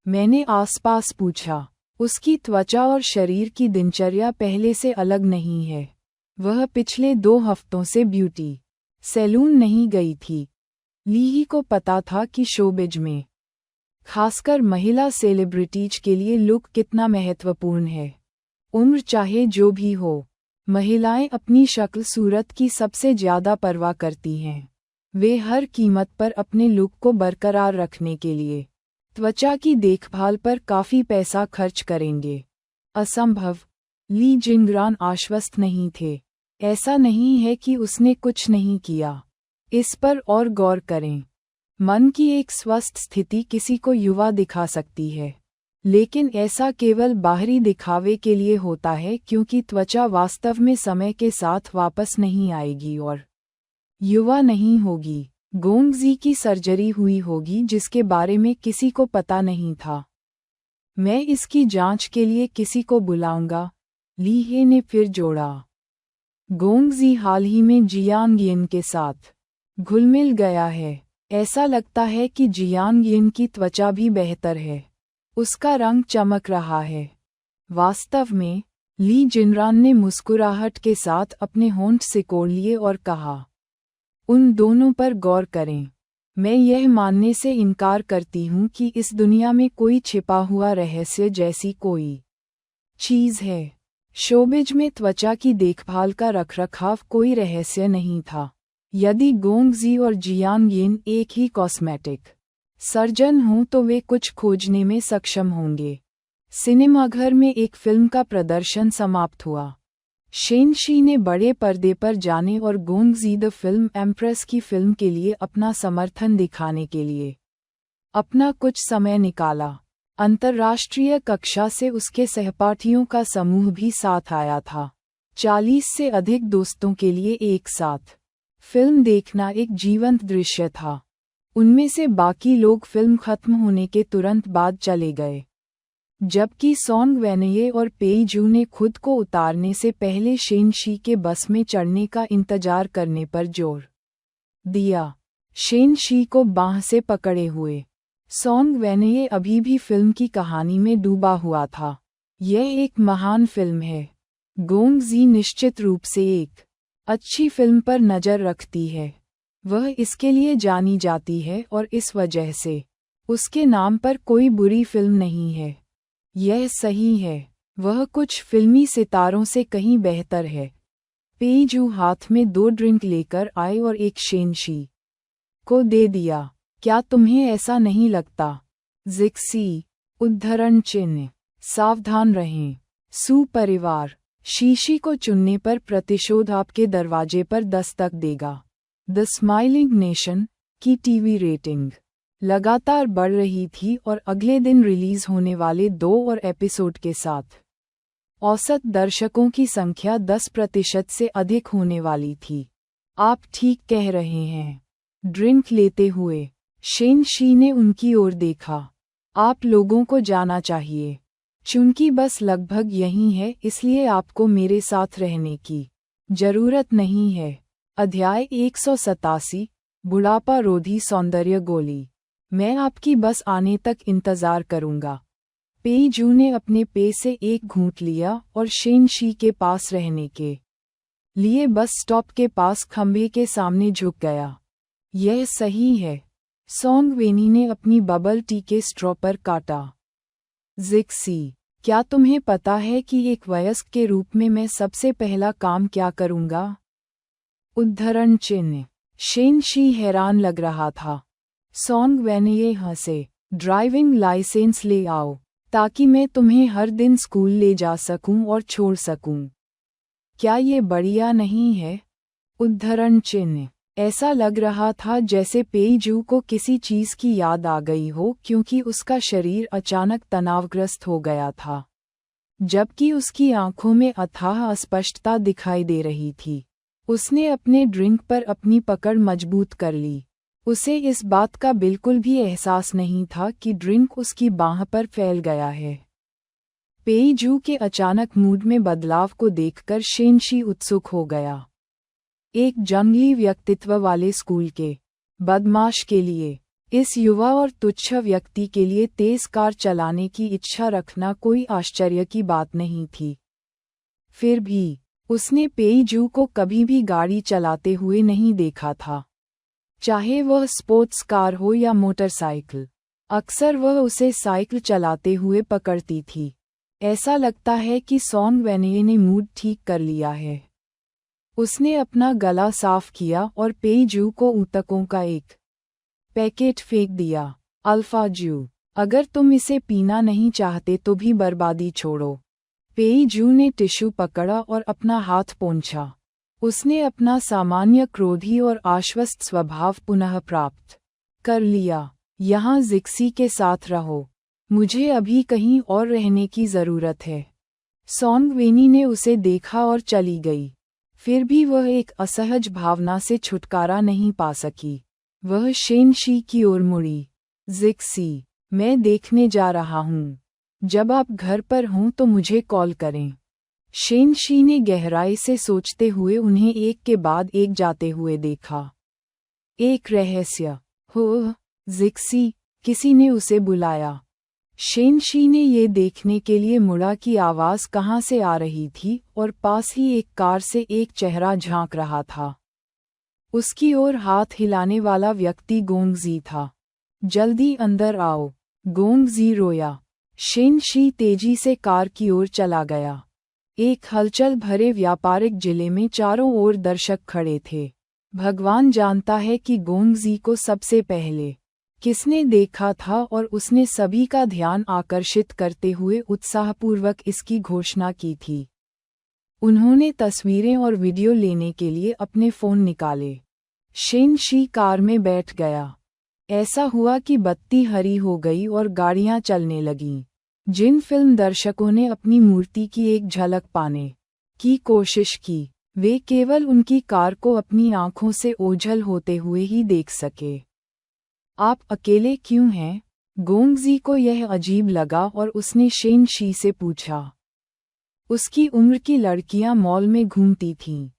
मैंने आसपास पूछा। उसकी त्वचा और शरीर की दिनचर्या पहले से अलग नहीं है। वह पिछले 2 हफ्तों से ब्यूटी सैलून नहीं गई थी। ली को पता था कि शोबिज में, खासकर महिला सेलिब्रिटीज के लिए लुक कितना महत्वपूर्ण है। उम्र चाहे जो भी हो, महिलाएं अपनी शक्ल सूरत की सबसे ज्यादा परवाह करती हैं। वे हर कीमत पर अपने लुक को बरकरार रखने के लिए त्वचा की देखभाल पर काफी पैसा खर्च करेंगे। असंभव। ली जिनरान आश्वस्त नहीं थे। ऐसा नहीं है कि उसने कुछ नहीं किया। इस पर और गौर करें। मन की एक स्वस्थ स्थिति किसी को युवा दिखा सकती है, लेकिन ऐसा केवल बाहरी दिखावे के लिए होता है क्योंकि त्वचा वास्तव में समय के साथ वापस नहीं आएगी और युवा नहीं होगी। गोंगजी की सर्जरी हुई होगी जिसके बारे में किसी को पता नहीं था। मैं इसकी जांच के लिए किसी को बुलाऊंगा, ली ने फिर जोड़ा। गोंगजी हाल ही में जियांग के साथ घुल-मिल गया है। ऐसा लगता है कि जियांग की त्वचा भी बेहतर है। उसका रंग चमक रहा है। वास्तव में, ली जिनरान ने मुस्कुराहट के साथ अपने होंठ सिकोड़ लिए और कहा, उन दोनों पर गौर करें। मैं यह मानने से इनकार करती हूँ कि इस दुनिया में कोई छिपा हुआ रहस्य जैसी कोई चीज़ है। शोबिज में त्वचा की देखभाल का रखरखाव कोई रहस्य नहीं था। यदि गोंगजी और जियांग एक ही कॉस्मेटिक सर्जन हों तो वे कुछ खोजने में सक्षम होंगे। सिनेमाघर में एक फिल्म का प्रदर्शन समाप्त हुआ। शेनशी ने बड़े पर्दे पर जाने और गोंगजी द फिल्म एम्प्रेस की फिल्म के लिए अपना समर्थन दिखाने के लिए अपना कुछ समय निकाला। अंतर्राष्ट्रीय कक्षा से उसके सहपाठियों का समूह भी साथ आया था। 40 से अधिक दोस्तों के लिए एक साथ फिल्म देखना एक जीवंत दृश्य था। उनमें से बाकी लोग फिल्म खत्म होने के तुरंत बाद चले गए, जबकि सोंग वेनये और पेई जू ने खुद को उतारने से पहले शेनशी के बस में चढ़ने का इंतजार करने पर जोर दिया। शेनशी को बांह से पकड़े हुए सोंग वेनये अभी भी फिल्म की कहानी में डूबा हुआ था। यह एक महान फिल्म है। गोंगजी निश्चित रूप से एक अच्छी फिल्म पर नज़र रखती है। वह इसके लिए जानी जाती है और इस वजह से उसके नाम पर कोई बुरी फिल्म नहीं है। यह सही है, वह कुछ फिल्मी सितारों से कहीं बेहतर है। पेई जू हाथ में 2 ड्रिंक लेकर आए और एक शेनशी को दे दिया। क्या तुम्हें ऐसा नहीं लगता? जिक्सी। उद्धरण चिन्ह। सावधान रहें। सुपरिवार। शीशी को चुनने पर प्रतिशोध आपके दरवाजे पर दस्तक देगा। द स्माइलिंग नेशन की टीवी रेटिंग लगातार बढ़ रही थी और अगले दिन रिलीज होने वाले 2 और एपिसोड के साथ औसत दर्शकों की संख्या 10% से अधिक होने वाली थी। आप ठीक कह रहे हैं। ड्रिंक लेते हुए शेनशी ने उनकी ओर देखा। आप लोगों को जाना चाहिए। चूंकि बस लगभग यही है, इसलिए आपको मेरे साथ रहने की जरूरत नहीं है। अध्याय 187, बुढ़ापा रोधी सौंदर्य गोली। मैं आपकी बस आने तक इंतजार करूंगा। पेई जू ने अपने पे से एक घूंट लिया और शेन शी के पास रहने के लिए बस स्टॉप के पास खंभे के सामने झुक गया। यह सही है। सोंग वेनी ने अपनी बबल टी के स्ट्रॉ पर काटा। जिक्सी, क्या तुम्हें पता है कि एक वयस्क के रूप में मैं सबसे पहला काम क्या करूंगा? उद्धरण चिन्ह। शेन शी हैरान लग रहा था। सोंग वेनी हंसे। ड्राइविंग लाइसेंस ले आओ, ताकि मैं तुम्हें हर दिन स्कूल ले जा सकूं और छोड़ सकूं। क्या ये बढ़िया नहीं है? उद्धरण चिन्ह। ऐसा लग रहा था जैसे पेई जू को किसी चीज की याद आ गई हो, क्योंकि उसका शरीर अचानक तनावग्रस्त हो गया था, जबकि उसकी आंखों में अथाह अस्पष्टता दिखाई दे रही थी। उसने अपने ड्रिंक पर अपनी पकड़ मजबूत कर ली। उसे इस बात का बिल्कुल भी एहसास नहीं था कि ड्रिंक उसकी बांह पर फैल गया है। पेई जू के अचानक मूड में बदलाव को देखकर शेन शी उत्सुक हो गया। एक जंगली व्यक्तित्व वाले स्कूल के बदमाश के लिए इस युवा और तुच्छ व्यक्ति के लिए तेज कार चलाने की इच्छा रखना कोई आश्चर्य की बात नहीं थी। फिर भी उसने पेई जू को कभी भी गाड़ी चलाते हुए नहीं देखा था, चाहे वह स्पोर्ट्स कार हो या मोटरसाइकिल। अक्सर वह उसे साइकिल चलाते हुए पकड़ती थी। ऐसा लगता है कि सोंग वेनी ने मूड ठीक कर लिया है। उसने अपना गला साफ किया और पेई जू को ऊतकों का एक पैकेट फेंक दिया। अल्फा जू, अगर तुम इसे पीना नहीं चाहते तो भी बर्बादी छोड़ो। पेई जू ने टिश्यू पकड़ा और अपना हाथ पोंछा। उसने अपना सामान्य क्रोधी और आश्वस्त स्वभाव पुनः प्राप्त कर लिया। यहाँ जिक्सी के साथ रहो, मुझे अभी कहीं और रहने की जरूरत है। सोंग वेनी ने उसे देखा और चली गई। फिर भी वह एक असहज भावना से छुटकारा नहीं पा सकी। वह शेन शी की ओर मुड़ी। जिक्सी, मैं देखने जा रहा हूँ। जब आप घर पर हों तो मुझे कॉल करें। शेन शी ने गहराई से सोचते हुए उन्हें एक के बाद एक जाते हुए देखा। एक रहस्य हो, जिक्सी, किसी ने उसे बुलाया। शेन शी ने ये देखने के लिए मुड़ा कि आवाज कहाँ से आ रही थी, और पास ही एक कार से एक चेहरा झांक रहा था। उसकी ओर हाथ हिलाने वाला व्यक्ति गोंगजी था। जल्दी अंदर आओ, गोंगजी रोया। शेन शी तेजी से कार की ओर चला गया। एक हलचल भरे व्यापारिक जिले में चारों ओर दर्शक खड़े थे। भगवान जानता है कि गोंगजी को सबसे पहले किसने देखा था, और उसने सभी का ध्यान आकर्षित करते हुए उत्साहपूर्वक इसकी घोषणा की थी। उन्होंने तस्वीरें और वीडियो लेने के लिए अपने फोन निकाले। शेन शी कार में बैठ गया। ऐसा हुआ कि बत्ती हरी हो गई और गाड़ियां चलने लगीं। जिन फिल्म दर्शकों ने अपनी मूर्ति की एक झलक पाने की कोशिश की, वे केवल उनकी कार को अपनी आंखों से ओझल होते हुए ही देख सके। आप अकेले क्यों हैं? गोंगजी को यह अजीब लगा और उसने शेन शी से पूछा। उसकी उम्र की लड़कियां मॉल में घूमती थीं,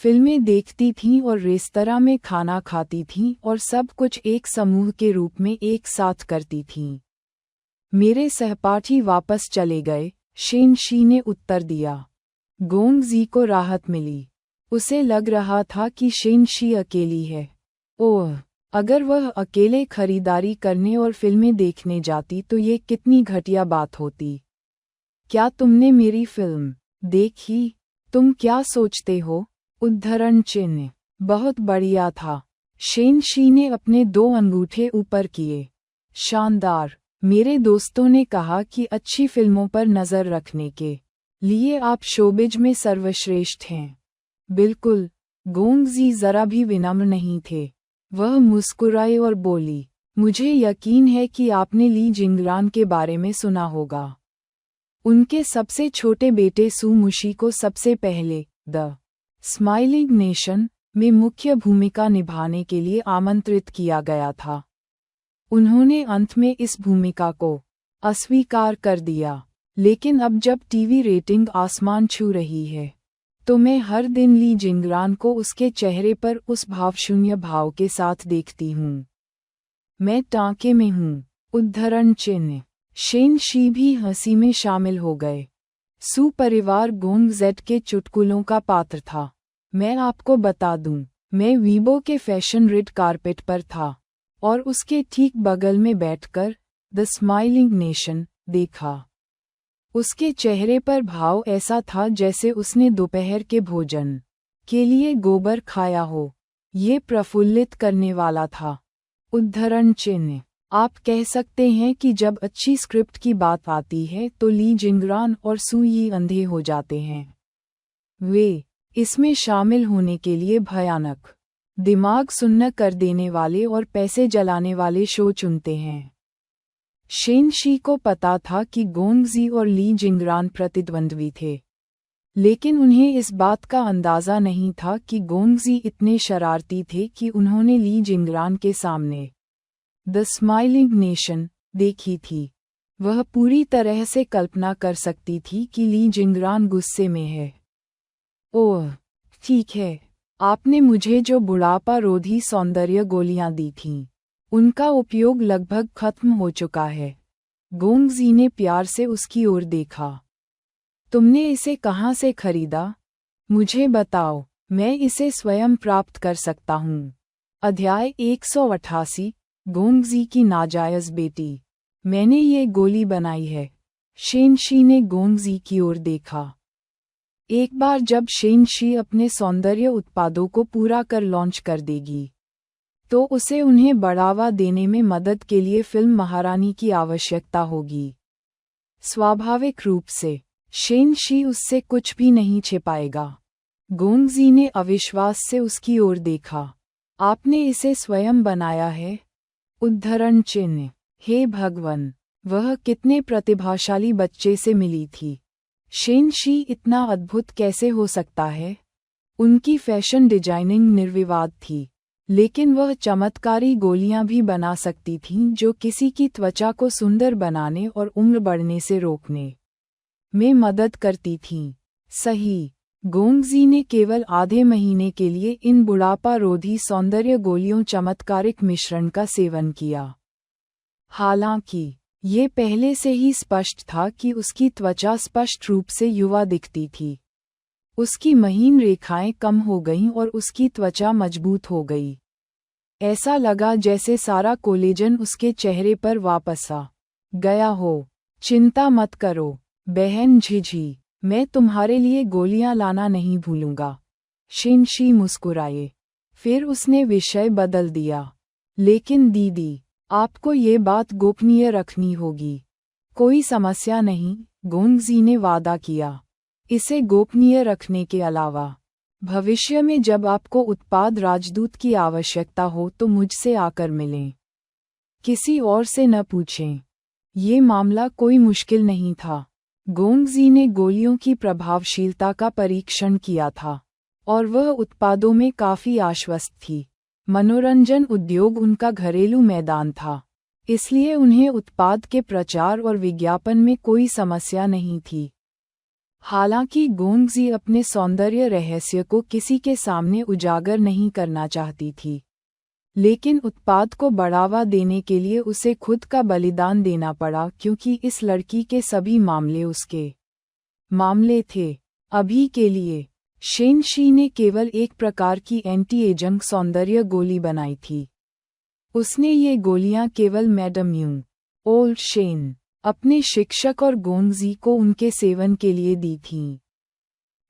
फिल्में देखती थीं और रेस्तरां में खाना खाती थीं, और सब कुछ एक समूह के रूप में एक साथ करती थीं। मेरे सहपाठी वापस चले गए, शेन शी ने उत्तर दिया। गोंगजी को राहत मिली। उसे लग रहा था कि शेन शी अकेली है। ओह, अगर वह अकेले खरीदारी करने और फिल्में देखने जाती तो ये कितनी घटिया बात होती। क्या तुमने मेरी फिल्म देखी? तुम क्या सोचते हो? उद्धरण चिन्ह। बहुत बढ़िया था। शेन शी ने अपने 2 अंगूठे ऊपर किए। शानदार। मेरे दोस्तों ने कहा कि अच्छी फिल्मों पर नज़र रखने के लिए आप शोबिज में सर्वश्रेष्ठ हैं। बिल्कुल। गोंगजी जरा भी विनम्र नहीं थे। वह मुस्कुराई और बोली, मुझे यकीन है कि आपने ली जिंगरान के बारे में सुना होगा। उनके सबसे छोटे बेटे सू मुशी को सबसे पहले द स्माइलिंग नेशन में मुख्य भूमिका निभाने के लिए आमंत्रित किया गया था। उन्होंने अंत में इस भूमिका को अस्वीकार कर दिया, लेकिन अब जब टीवी रेटिंग आसमान छू रही है, तो मैं हर दिन ली जिंगरान को उसके चेहरे पर उस भावशून्य भाव के साथ देखती हूँ। मैं टांके में हूँ। उद्धरण चिन्ह। शेन शी भी हंसी में शामिल हो गए। सू परिवार गोंग जेड के चुटकुलों का पात्र था। मैं आपको बता दूं, मैं वीबो के फैशन रेड कारपेट पर था और उसके ठीक बगल में बैठकर द स्माइलिंग नेशन देखा। उसके चेहरे पर भाव ऐसा था जैसे उसने दोपहर के भोजन के लिए गोबर खाया हो। ये प्रफुल्लित करने वाला था। उद्धरण चिन्ह। आप कह सकते हैं कि जब अच्छी स्क्रिप्ट की बात आती है तो ली जिंगरान और सू यी अंधे हो जाते हैं। वे इसमें शामिल होने के लिए भयानक, दिमाग सुन्न कर देने वाले और पैसे जलाने वाले शो चुनते हैं। शेन शी को पता था कि गोंग जी और ली जिंगरान प्रतिद्वंद्वी थे, लेकिन उन्हें इस बात का अंदाज़ा नहीं था कि गोंग जी इतने शरारती थे कि उन्होंने ली जिंगरान के सामने द स्माइलिंग नेशन देखी थी। वह पूरी तरह से कल्पना कर सकती थी कि ली जिंगरान गुस्से में है। ओह, ठीक है, आपने मुझे जो बुढ़ापा रोधी सौंदर्य गोलियां दी थीं, उनका उपयोग लगभग खत्म हो चुका है। गोंग जी ने प्यार से उसकी ओर देखा। तुमने इसे कहाँ से खरीदा? मुझे बताओ, मैं इसे स्वयं प्राप्त कर सकता हूँ। अध्याय 188। गोंग जी की नाजायज बेटी। मैंने ये गोली बनाई है। शेन शी ने गोंग जी की ओर देखा। एक बार जब शेन शी अपने सौंदर्य उत्पादों को पूरा कर लॉन्च कर देगी, तो उसे उन्हें बढ़ावा देने में मदद के लिए फिल्म महारानी की आवश्यकता होगी। स्वाभाविक रूप से शेन शी उससे कुछ भी नहीं छिपाएगा। गोंग जी ने अविश्वास से उसकी ओर देखा। आपने इसे स्वयं बनाया है? उद्धरण चिन्ह। हे भगवान, वह कितने प्रतिभाशाली बच्चे से मिली थी। शेन शी इतना अद्भुत कैसे हो सकता है? उनकी फैशन डिजाइनिंग निर्विवाद थी, लेकिन वह चमत्कारी गोलियां भी बना सकती थीं जो किसी की त्वचा को सुंदर बनाने और उम्र बढ़ने से रोकने में मदद करती थीं। सही। गोंग जी ने केवल आधे महीने के लिए इन बुढ़ापा रोधी सौंदर्य गोलियों चमत्कारिक मिश्रण का सेवन किया। हालांकि ये पहले से ही स्पष्ट था कि उसकी त्वचा स्पष्ट रूप से युवा दिखती थी। उसकी महीन रेखाएं कम हो गईं और उसकी त्वचा मजबूत हो गई। ऐसा लगा जैसे सारा कोलेजन उसके चेहरे पर वापस आ गया हो। चिंता मत करो, बहन झिझी, मैं तुम्हारे लिए गोलियां लाना नहीं भूलूंगा। शेन शी मुस्कुराए। फिर उसने विषय बदल दिया। लेकिन दीदी, आपको ये बात गोपनीय रखनी होगी। कोई समस्या नहीं, गोंग जी ने वादा किया। इसे गोपनीय रखने के अलावा भविष्य में जब आपको उत्पाद राजदूत की आवश्यकता हो तो मुझसे आकर मिलें। किसी और से न पूछें। ये मामला कोई मुश्किल नहीं था। गोंग जी ने गोलियों की प्रभावशीलता का परीक्षण किया था और वह उत्पादों में काफी आश्वस्त थी। मनोरंजन उद्योग उनका घरेलू मैदान था, इसलिए उन्हें उत्पाद के प्रचार और विज्ञापन में कोई समस्या नहीं थी। हालांकि गोंग जी अपने सौंदर्य रहस्य को किसी के सामने उजागर नहीं करना चाहती थी, लेकिन उत्पाद को बढ़ावा देने के लिए उसे खुद का बलिदान देना पड़ा क्योंकि इस लड़की के सभी मामले उसके मामले थे। अभी के लिए शेन शी ने केवल एक प्रकार की एंटी एजिंग सौंदर्य गोली बनाई थी। उसने ये गोलियां केवल मैडम यूंग, ओल्ड शेन, अपने शिक्षक और गोंग जी को उनके सेवन के लिए दी थीं।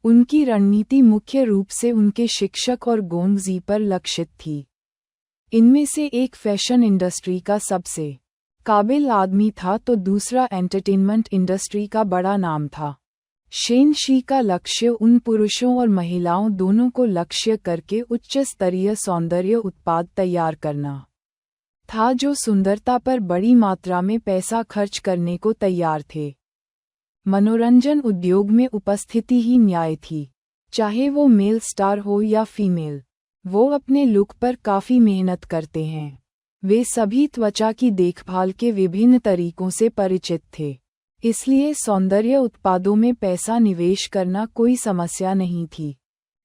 उनकी रणनीति मुख्य रूप से उनके शिक्षक और गोंग जी पर लक्षित थी। इनमें से एक फैशन इंडस्ट्री का सबसे काबिल आदमी था तो दूसरा एंटरटेनमेंट इंडस्ट्री का बड़ा नाम था। शेन शी का लक्ष्य उन पुरुषों और महिलाओं दोनों को लक्ष्य करके उच्च स्तरीय सौंदर्य उत्पाद तैयार करना था जो सुंदरता पर बड़ी मात्रा में पैसा खर्च करने को तैयार थे। मनोरंजन उद्योग में उपस्थिति ही न्याय थी, चाहे वो मेल स्टार हो या फीमेल। वो अपने लुक पर काफी मेहनत करते हैं। वे सभी त्वचा की देखभाल के विभिन्न तरीकों से परिचित थे। इसलिए सौंदर्य उत्पादों में पैसा निवेश करना कोई समस्या नहीं थी।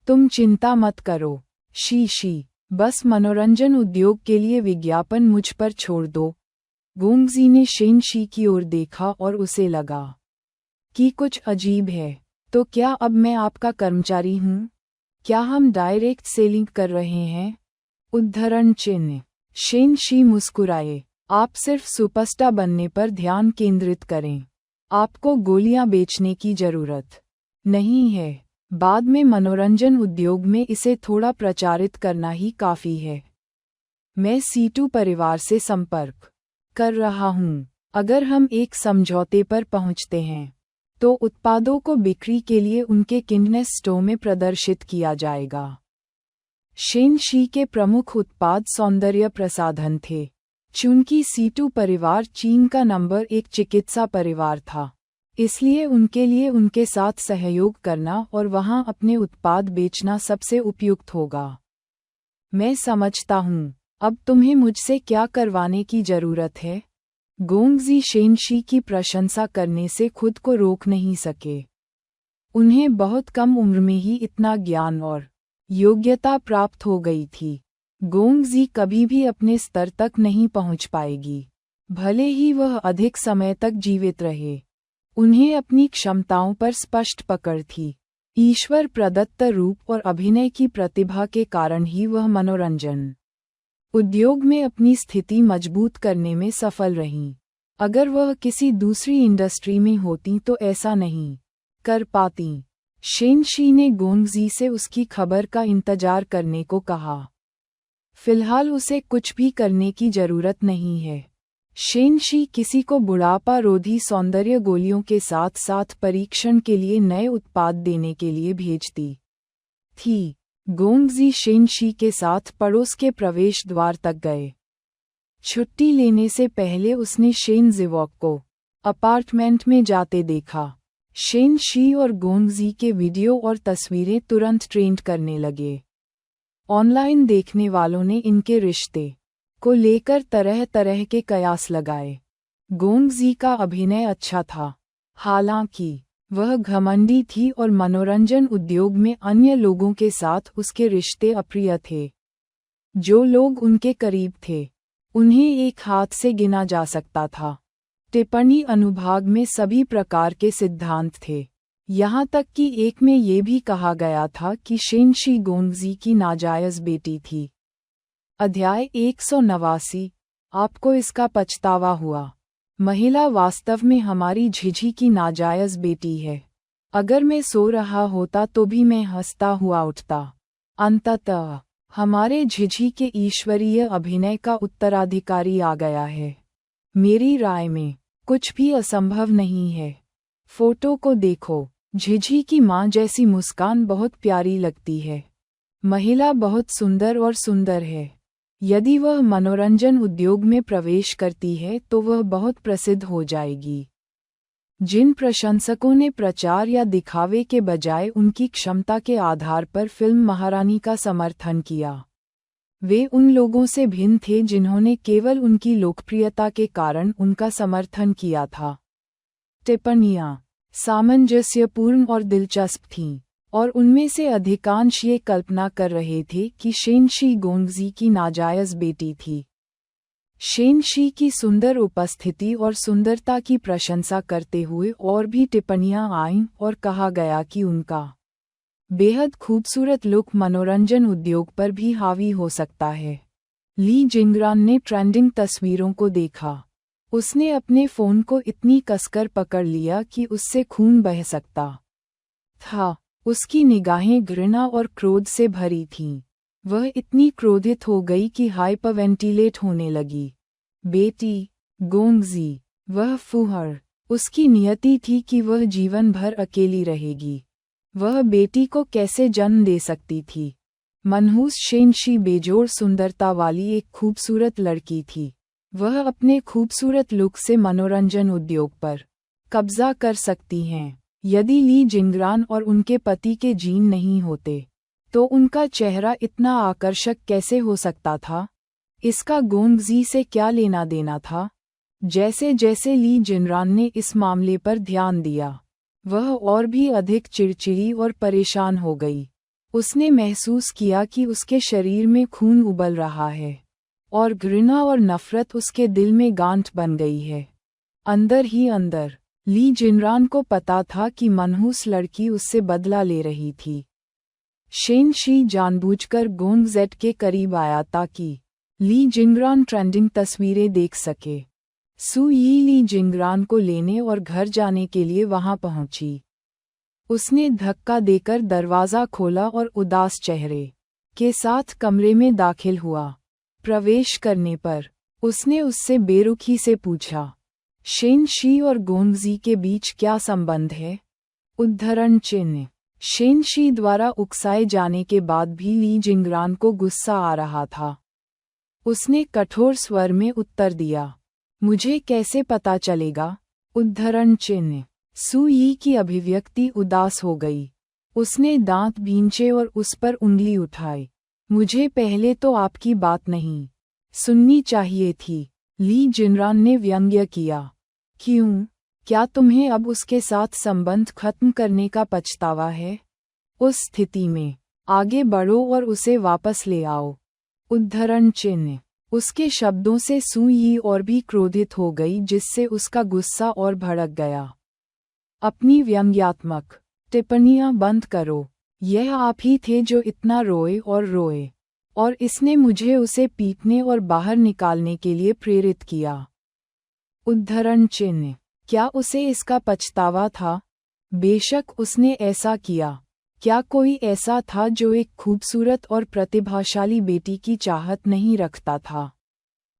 तुम चिंता मत करो, शी, बस मनोरंजन उद्योग के लिए विज्ञापन मुझ पर छोड़ दो। गोंगजी ने शेन शी की ओर देखा और उसे लगा कि कुछ अजीब है। तो क्या अब मैं आपका कर्मचारी हूँ? क्या हम डायरेक्ट सेलिंग कर रहे हैं? उद्धरण चिन्ह। शेन शी मुस्कुराए। आप सिर्फ सुपरस्टार बनने पर ध्यान केंद्रित करें। आपको गोलियां बेचने की जरूरत नहीं है। बाद में मनोरंजन उद्योग में इसे थोड़ा प्रचारित करना ही काफी है। मैं सीटू परिवार से संपर्क कर रहा हूँ। अगर हम एक समझौते पर पहुँचते हैं तो उत्पादों को बिक्री के लिए उनके किंडनेस स्टोर में प्रदर्शित किया जाएगा। शेन शी के प्रमुख उत्पाद सौंदर्य प्रसाधन थे। चूंकि सीटू परिवार चीन का नंबर 1 चिकित्सा परिवार था, इसलिए उनके लिए उनके साथ सहयोग करना और वहां अपने उत्पाद बेचना सबसे उपयुक्त होगा। मैं समझता हूँ। अब तुम्हें मुझसे क्या करवाने की जरूरत है? गोंगजी शेन शी की प्रशंसा करने से खुद को रोक नहीं सके। उन्हें बहुत कम उम्र में ही इतना ज्ञान और योग्यता प्राप्त हो गई थी। गोंगजी कभी भी अपने स्तर तक नहीं पहुंच पाएगी, भले ही वह अधिक समय तक जीवित रहे। उन्हें अपनी क्षमताओं पर स्पष्ट पकड़ थी। ईश्वर प्रदत्त रूप और अभिनय की प्रतिभा के कारण ही वह मनोरंजन उद्योग में अपनी स्थिति मजबूत करने में सफल रहीं। अगर वह किसी दूसरी इंडस्ट्री में होती तो ऐसा नहीं कर पाती। शेन शी ने गोंगजी से उसकी खबर का इंतजार करने को कहा। फिलहाल उसे कुछ भी करने की जरूरत नहीं है। शेन शी किसी को बुढ़ापा रोधी सौंदर्य गोलियों के साथ साथ परीक्षण के लिए नए उत्पाद देने के लिए भेजती थी। गोंगजी शेन शी के साथ पड़ोस के प्रवेश द्वार तक गए। छुट्टी लेने से पहले उसने शेन जिवॉक को अपार्टमेंट में जाते देखा। शेन शी और गोंगजी के वीडियो और तस्वीरें तुरंत ट्रेंड करने लगे। ऑनलाइन देखने वालों ने इनके रिश्ते को लेकर तरह तरह के कयास लगाए। गोंगजी का अभिनय अच्छा था, हालांकि वह घमंडी थी और मनोरंजन उद्योग में अन्य लोगों के साथ उसके रिश्ते अप्रिय थे। जो लोग उनके करीब थे, उन्हें एक हाथ से गिना जा सकता था। टिप्पणी अनुभाग में सभी प्रकार के सिद्धांत थे, यहाँ तक कि एक में ये भी कहा गया था कि शेन शी गोंगजी की नाजायज बेटी थी। अध्याय 189। आपको इसका पछतावा हुआ। महिला वास्तव में हमारी झिझी की नाजायज बेटी है। अगर मैं सो रहा होता तो भी मैं हंसता हुआ उठता। अंततः हमारे झिझी के ईश्वरीय अभिनय का उत्तराधिकारी आ गया है। मेरी राय में कुछ भी असंभव नहीं है। फोटो को देखो। झिझी की माँ जैसी मुस्कान बहुत प्यारी लगती है। महिला बहुत सुंदर और सुंदर है। यदि वह मनोरंजन उद्योग में प्रवेश करती है तो वह बहुत प्रसिद्ध हो जाएगी। जिन प्रशंसकों ने प्रचार या दिखावे के बजाय उनकी क्षमता के आधार पर फिल्म महारानी का समर्थन किया, वे उन लोगों से भिन्न थे जिन्होंने केवल उनकी लोकप्रियता के कारण उनका समर्थन किया था। टिप्पणियाँ सामंजस्यपूर्ण और दिलचस्प थीं, और उनमें से अधिकांश ये कल्पना कर रहे थे कि शेन शी गोंगजी की नाजायज बेटी थी। शेन शी की सुंदर उपस्थिति और सुंदरता की प्रशंसा करते हुए और भी टिप्पणियां आईं और कहा गया कि उनका बेहद खूबसूरत लुक मनोरंजन उद्योग पर भी हावी हो सकता है। ली जिंगरान ने ट्रेंडिंग तस्वीरों को देखा। उसने अपने फोन को इतनी कसकर पकड़ लिया कि उससे खून बह सकता था। उसकी निगाहें घृणा और क्रोध से भरी थीं। वह इतनी क्रोधित हो गई कि हाइपरवेंटिलेट होने लगी। बेटी गोंगजी, वह फूहड़। उसकी नियति थी कि वह जीवन भर अकेली रहेगी। वह बेटी को कैसे जन्म दे सकती थी? मनहूस शेन शी बेजोड़ सुंदरता वाली एक खूबसूरत लड़की थी। वह अपने खूबसूरत लुक से मनोरंजन उद्योग पर कब्जा कर सकती हैं। यदि ली जिंगरान और उनके पति के जीन नहीं होते तो उनका चेहरा इतना आकर्षक कैसे हो सकता था? इसका गोंगजी से क्या लेना देना था? जैसे जैसे ली जिनरान ने इस मामले पर ध्यान दिया, वह और भी अधिक चिड़चिड़ी और परेशान हो गई। उसने महसूस किया कि उसके शरीर में खून उबल रहा है और घृणा और नफरत उसके दिल में गांठ बन गई है। अंदर ही अंदर ली जिनरान को पता था कि मनहूस लड़की उससे बदला ले रही थी। शेन शी जानबूझकर गोंग जेड के करीब आया ताकि ली जिनरान ट्रेंडिंग तस्वीरें देख सके। सू यी ली जिनरान को लेने और घर जाने के लिए वहां पहुंची। उसने धक्का देकर दरवाज़ा खोला और उदास चेहरे के साथ कमरे में दाखिल हुआ। प्रवेश करने पर उसने उससे बेरुखी से पूछा, शेन शी और गोंगजी के बीच क्या संबंध है? उद्धरण चिन्ह। शेन शी द्वारा उकसाए जाने के बाद भी ली जिनरान को गुस्सा आ रहा था। उसने कठोर स्वर में उत्तर दिया, मुझे कैसे पता चलेगा? उद्धरण चिन्ह। सू यी की अभिव्यक्ति उदास हो गई। उसने दांत भींचे और उस पर उंगली उठाई। मुझे पहले तो आपकी बात नहीं सुननी चाहिए थी, ली जिनरान ने व्यंग्य किया। क्यों? क्या तुम्हें अब उसके साथ संबंध खत्म करने का पछतावा है? उस स्थिति में आगे बढ़ो और उसे वापस ले आओ। उद्धरण चिन्ह। उसके शब्दों से सू यी और भी क्रोधित हो गई, जिससे उसका गुस्सा और भड़क गया। अपनी व्यंग्यात्मक टिप्पणियां बंद करो। यह आप ही थे जो इतना रोए और इसने मुझे उसे पीटने और बाहर निकालने के लिए प्रेरित किया। उद्धरण चिन्ह। क्या उसे इसका पछतावा था? बेशक उसने ऐसा किया। क्या कोई ऐसा था जो एक खूबसूरत और प्रतिभाशाली बेटी की चाहत नहीं रखता था,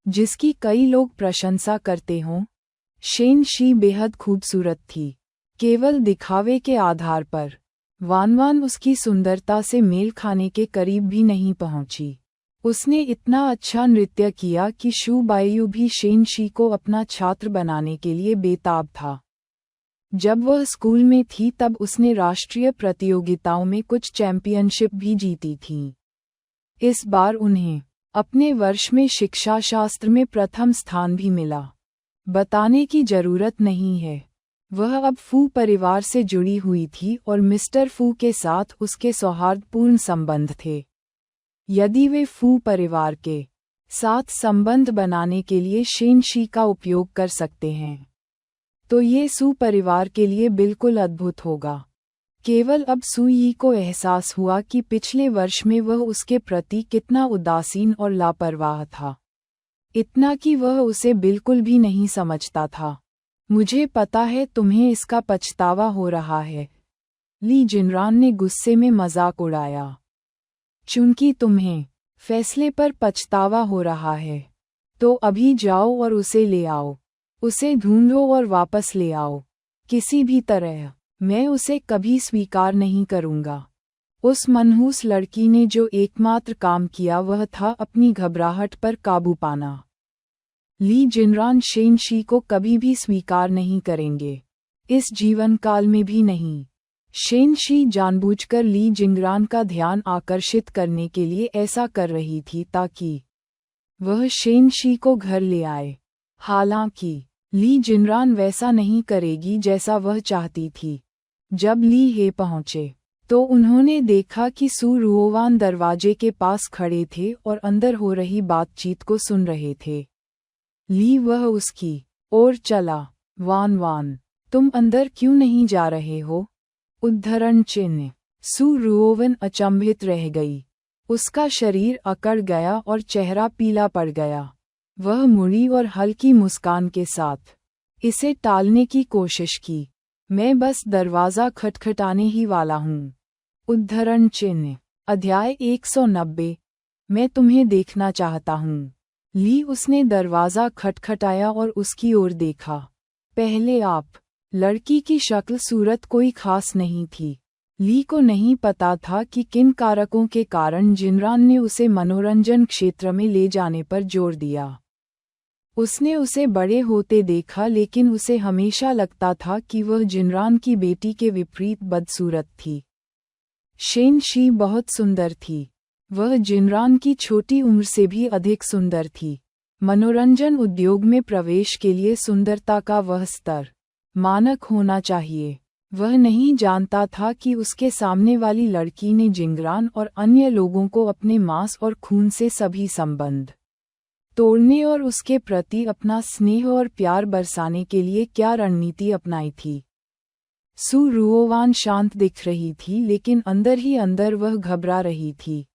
जिसकी कई लोग प्रशंसा करते हों? शेन शी बेहद खूबसूरत थी, केवल दिखावे के आधार पर। वानवान उसकी सुंदरता से मेल खाने के करीब भी नहीं पहुंची। उसने इतना अच्छा नृत्य किया कि शू बायू भी शेन शी को अपना छात्र बनाने के लिए बेताब था। जब वह स्कूल में थी तब उसने राष्ट्रीय प्रतियोगिताओं में कुछ चैंपियनशिप भी जीती थीं। इस बार उन्हें अपने वर्ष में शिक्षाशास्त्र में प्रथम स्थान भी मिला। बताने की जरूरत नहीं है, वह अब फू परिवार से जुड़ी हुई थी और मिस्टर फू के साथ उसके सौहार्दपूर्ण संबंध थे। यदि वे फू परिवार के साथ संबंध बनाने के लिए शेन शी का उपयोग कर सकते हैं, तो ये सू परिवार के लिए बिल्कुल अद्भुत होगा। केवल अब सू यी को एहसास हुआ कि पिछले वर्ष में वह उसके प्रति कितना उदासीन और लापरवाह था, इतना कि वह उसे बिल्कुल भी नहीं समझता था। मुझे पता है तुम्हें इसका पछतावा हो रहा है, ली जिनरान ने गुस्से में मजाक उड़ाया। चूंकि तुम्हें फैसले पर पछतावा हो रहा है, तो अभी जाओ और उसे ले आओ। उसे ढूंढो और वापस ले आओ, किसी भी तरह। मैं उसे कभी स्वीकार नहीं करूंगा। उस मनहूस लड़की ने जो एकमात्र काम किया वह था अपनी घबराहट पर काबू पाना। ली जिनरान शेन शी को कभी भी स्वीकार नहीं करेंगे, इस जीवन काल में भी नहीं। शेन शी जानबूझकर ली जिनरान का ध्यान आकर्षित करने के लिए ऐसा कर रही थी ताकि वह शेन शी को घर ले आए। हालांकि ली जिनरान वैसा नहीं करेगी जैसा वह चाहती थी। जब ली हे पहुंचे तो उन्होंने देखा कि सू रुओवान दरवाजे के पास खड़े थे और अंदर हो रही बातचीत को सुन रहे थे। ली वह उसकी ओर चला। वान, तुम अंदर क्यों नहीं जा रहे हो? उद्धरण चिन्ह। सू रुओवन अचंभित रह गई। उसका शरीर अकड़ गया और चेहरा पीला पड़ गया। वह मुड़ी और हल्की मुस्कान के साथ इसे टालने की कोशिश की। मैं बस दरवाज़ा खटखटाने ही वाला हूँ। उद्धरण चिन्ह। अध्याय 190। मैं तुम्हें देखना चाहता हूँ। ली उसने दरवाज़ा खटखटाया और उसकी ओर देखा। पहले आप। लड़की की शक्ल सूरत कोई खास नहीं थी। ली को नहीं पता था कि किन कारकों के कारण जिनरान ने उसे मनोरंजन क्षेत्र में ले जाने पर जोर दिया। उसने उसे बड़े होते देखा, लेकिन उसे हमेशा लगता था कि वह जिनरान की बेटी के विपरीत बदसूरत थी। शेन शी बहुत सुंदर थी। वह जिनरान की छोटी उम्र से भी अधिक सुंदर थी। मनोरंजन उद्योग में प्रवेश के लिए सुंदरता का वह स्तर मानक होना चाहिए। वह नहीं जानता था कि उसके सामने वाली लड़की ने जिंगरान और अन्य लोगों को अपने मांस और खून से सभी संबंध तोड़ने और उसके प्रति अपना स्नेह और प्यार बरसाने के लिए क्या रणनीति अपनाई थी। सु रुओवान शांत दिख रही थी, लेकिन अंदर ही अंदर वह घबरा रही थी।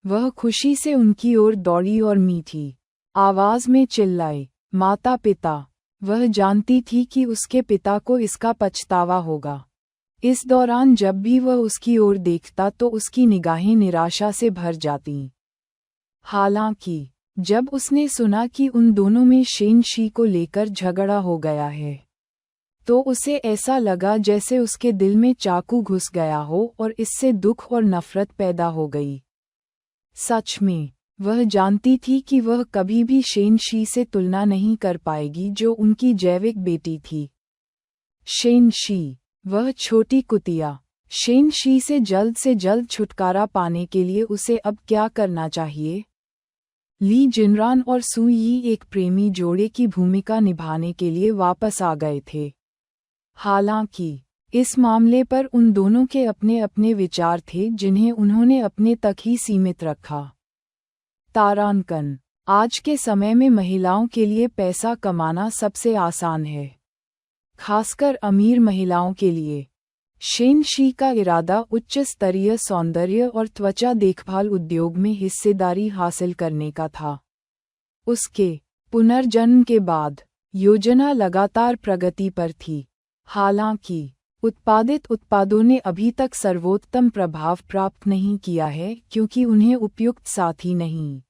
वह खुशी से उनकी ओर दौड़ी और मीठी आवाज में चिल्लाई, माता पिता। वह जानती थी कि उसके पिता को इसका पछतावा होगा। इस दौरान जब भी वह उसकी ओर देखता तो उसकी निगाहें निराशा से भर जातीं। हालांकि जब उसने सुना कि उन दोनों में शेन शी को लेकर झगड़ा हो गया है, तो उसे ऐसा लगा जैसे उसके दिल में चाकू घुस गया हो और इससे दुख और नफरत पैदा हो गई। सच में वह जानती थी कि वह कभी भी शेन शी से तुलना नहीं कर पाएगी, जो उनकी जैविक बेटी थी। शेन शी, वह छोटी कुतिया। शेन शी से जल्द छुटकारा पाने के लिए उसे अब क्या करना चाहिए? ली जिनरान और सु यी एक प्रेमी जोड़े की भूमिका निभाने के लिए वापस आ गए थे। हालांकि इस मामले पर उन दोनों के अपने अपने विचार थे, जिन्हें उन्होंने अपने तक ही सीमित रखा। तारांकन, आज के समय में महिलाओं के लिए पैसा कमाना सबसे आसान है, खासकर अमीर महिलाओं के लिए। शेन शी का इरादा उच्च स्तरीय सौंदर्य और त्वचा देखभाल उद्योग में हिस्सेदारी हासिल करने का था। उसके पुनर्जन्म के बाद योजना लगातार प्रगति पर थी। हालांकि उत्पादित उत्पादों ने अभी तक सर्वोत्तम प्रभाव प्राप्त नहीं किया है, क्योंकि उन्हें उपयुक्त साथी नहीं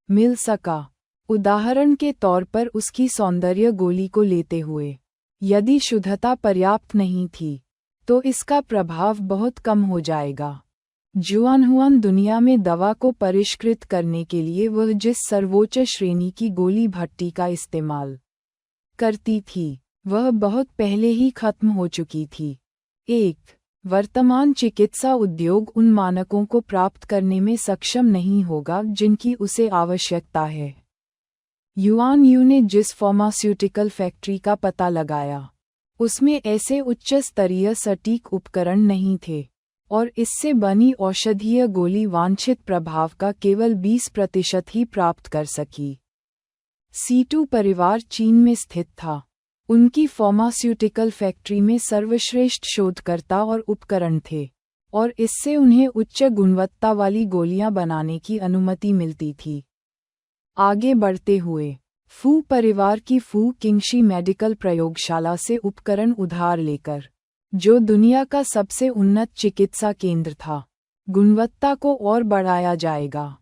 मिल सका। उदाहरण के तौर पर उसकी सौंदर्य गोली को लेते हुए, यदि शुद्धता पर्याप्त नहीं थी तो इसका प्रभाव बहुत कम हो जाएगा। जुआनहुआन दुनिया में दवा को परिष्कृत करने के लिए वह जिस सर्वोच्च श्रेणी की गोली भट्टी का इस्तेमाल करती थी, वह बहुत पहले ही खत्म हो चुकी थी। वर्तमान चिकित्सा उद्योग उन मानकों को प्राप्त करने में सक्षम नहीं होगा जिनकी उसे आवश्यकता है। युआन यू ने जिस फार्मास्यूटिकल फैक्ट्री का पता लगाया, उसमें ऐसे उच्च स्तरीय सटीक उपकरण नहीं थे, और इससे बनी औषधीय गोली वांछित प्रभाव का केवल 20% ही प्राप्त कर सकी। सीटू परिवार चीन में स्थित था। उनकी फार्मास्यूटिकल फैक्ट्री में सर्वश्रेष्ठ शोधकर्ता और उपकरण थे, और इससे उन्हें उच्च गुणवत्ता वाली गोलियां बनाने की अनुमति मिलती थी। आगे बढ़ते हुए फू परिवार की फू किंगशी मेडिकल प्रयोगशाला से उपकरण उधार लेकर, जो दुनिया का सबसे उन्नत चिकित्सा केंद्र था, गुणवत्ता को और बढ़ाया जाएगा।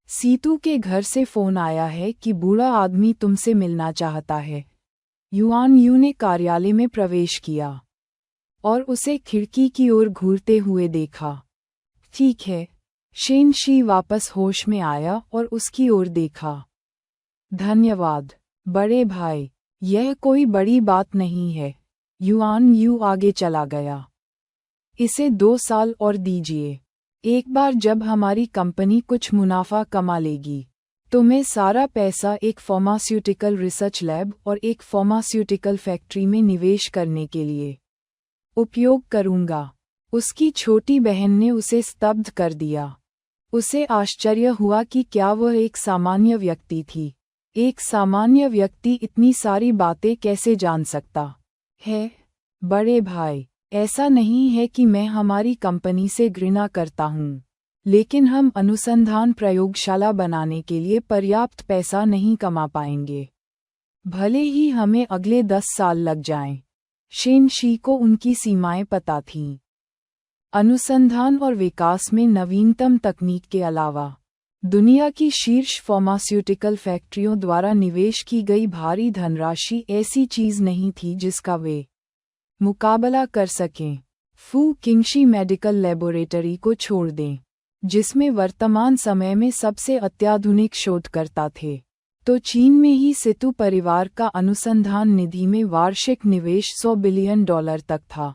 सीतू के घर से फोन आया है कि बूढ़ा आदमी तुमसे मिलना चाहता है। युआन यू ने कार्यालय में प्रवेश किया और उसे खिड़की की ओर घूरते हुए देखा। ठीक है। शेन शी वापस होश में आया और उसकी ओर देखा। धन्यवाद बड़े भाई, यह कोई बड़ी बात नहीं है। युआन यू आगे चला गया। इसे 2 साल और दीजिए। एक बार जब हमारी कंपनी कुछ मुनाफा कमा लेगी, तो मैं सारा पैसा एक फार्मास्यूटिकल रिसर्च लैब और एक फार्मास्यूटिकल फैक्ट्री में निवेश करने के लिए उपयोग करूंगा। उसकी छोटी बहन ने उसे स्तब्ध कर दिया। उसे आश्चर्य हुआ कि क्या वह एक सामान्य व्यक्ति थी। एक सामान्य व्यक्ति इतनी सारी बातें कैसे जान सकता है? बड़े भाई, ऐसा नहीं है कि मैं हमारी कंपनी से घृणा करता हूँ, लेकिन हम अनुसंधान प्रयोगशाला बनाने के लिए पर्याप्त पैसा नहीं कमा पाएंगे, भले ही हमें अगले 10 साल लग जाएं। शेन शी को उनकी सीमाएं पता थीं। अनुसंधान और विकास में नवीनतम तकनीक के अलावा दुनिया की शीर्ष फार्मास्यूटिकल फैक्ट्रियों द्वारा निवेश की गई भारी धनराशि ऐसी चीज नहीं थी जिसका वे मुकाबला कर सकें। फू किंगशी मेडिकल लेबोरेटरी को छोड़ दें, जिसमें वर्तमान समय में सबसे अत्याधुनिक शोधकर्ता थे, तो चीन में ही सीतू परिवार का अनुसंधान निधि में वार्षिक निवेश $100 बिलियन तक था।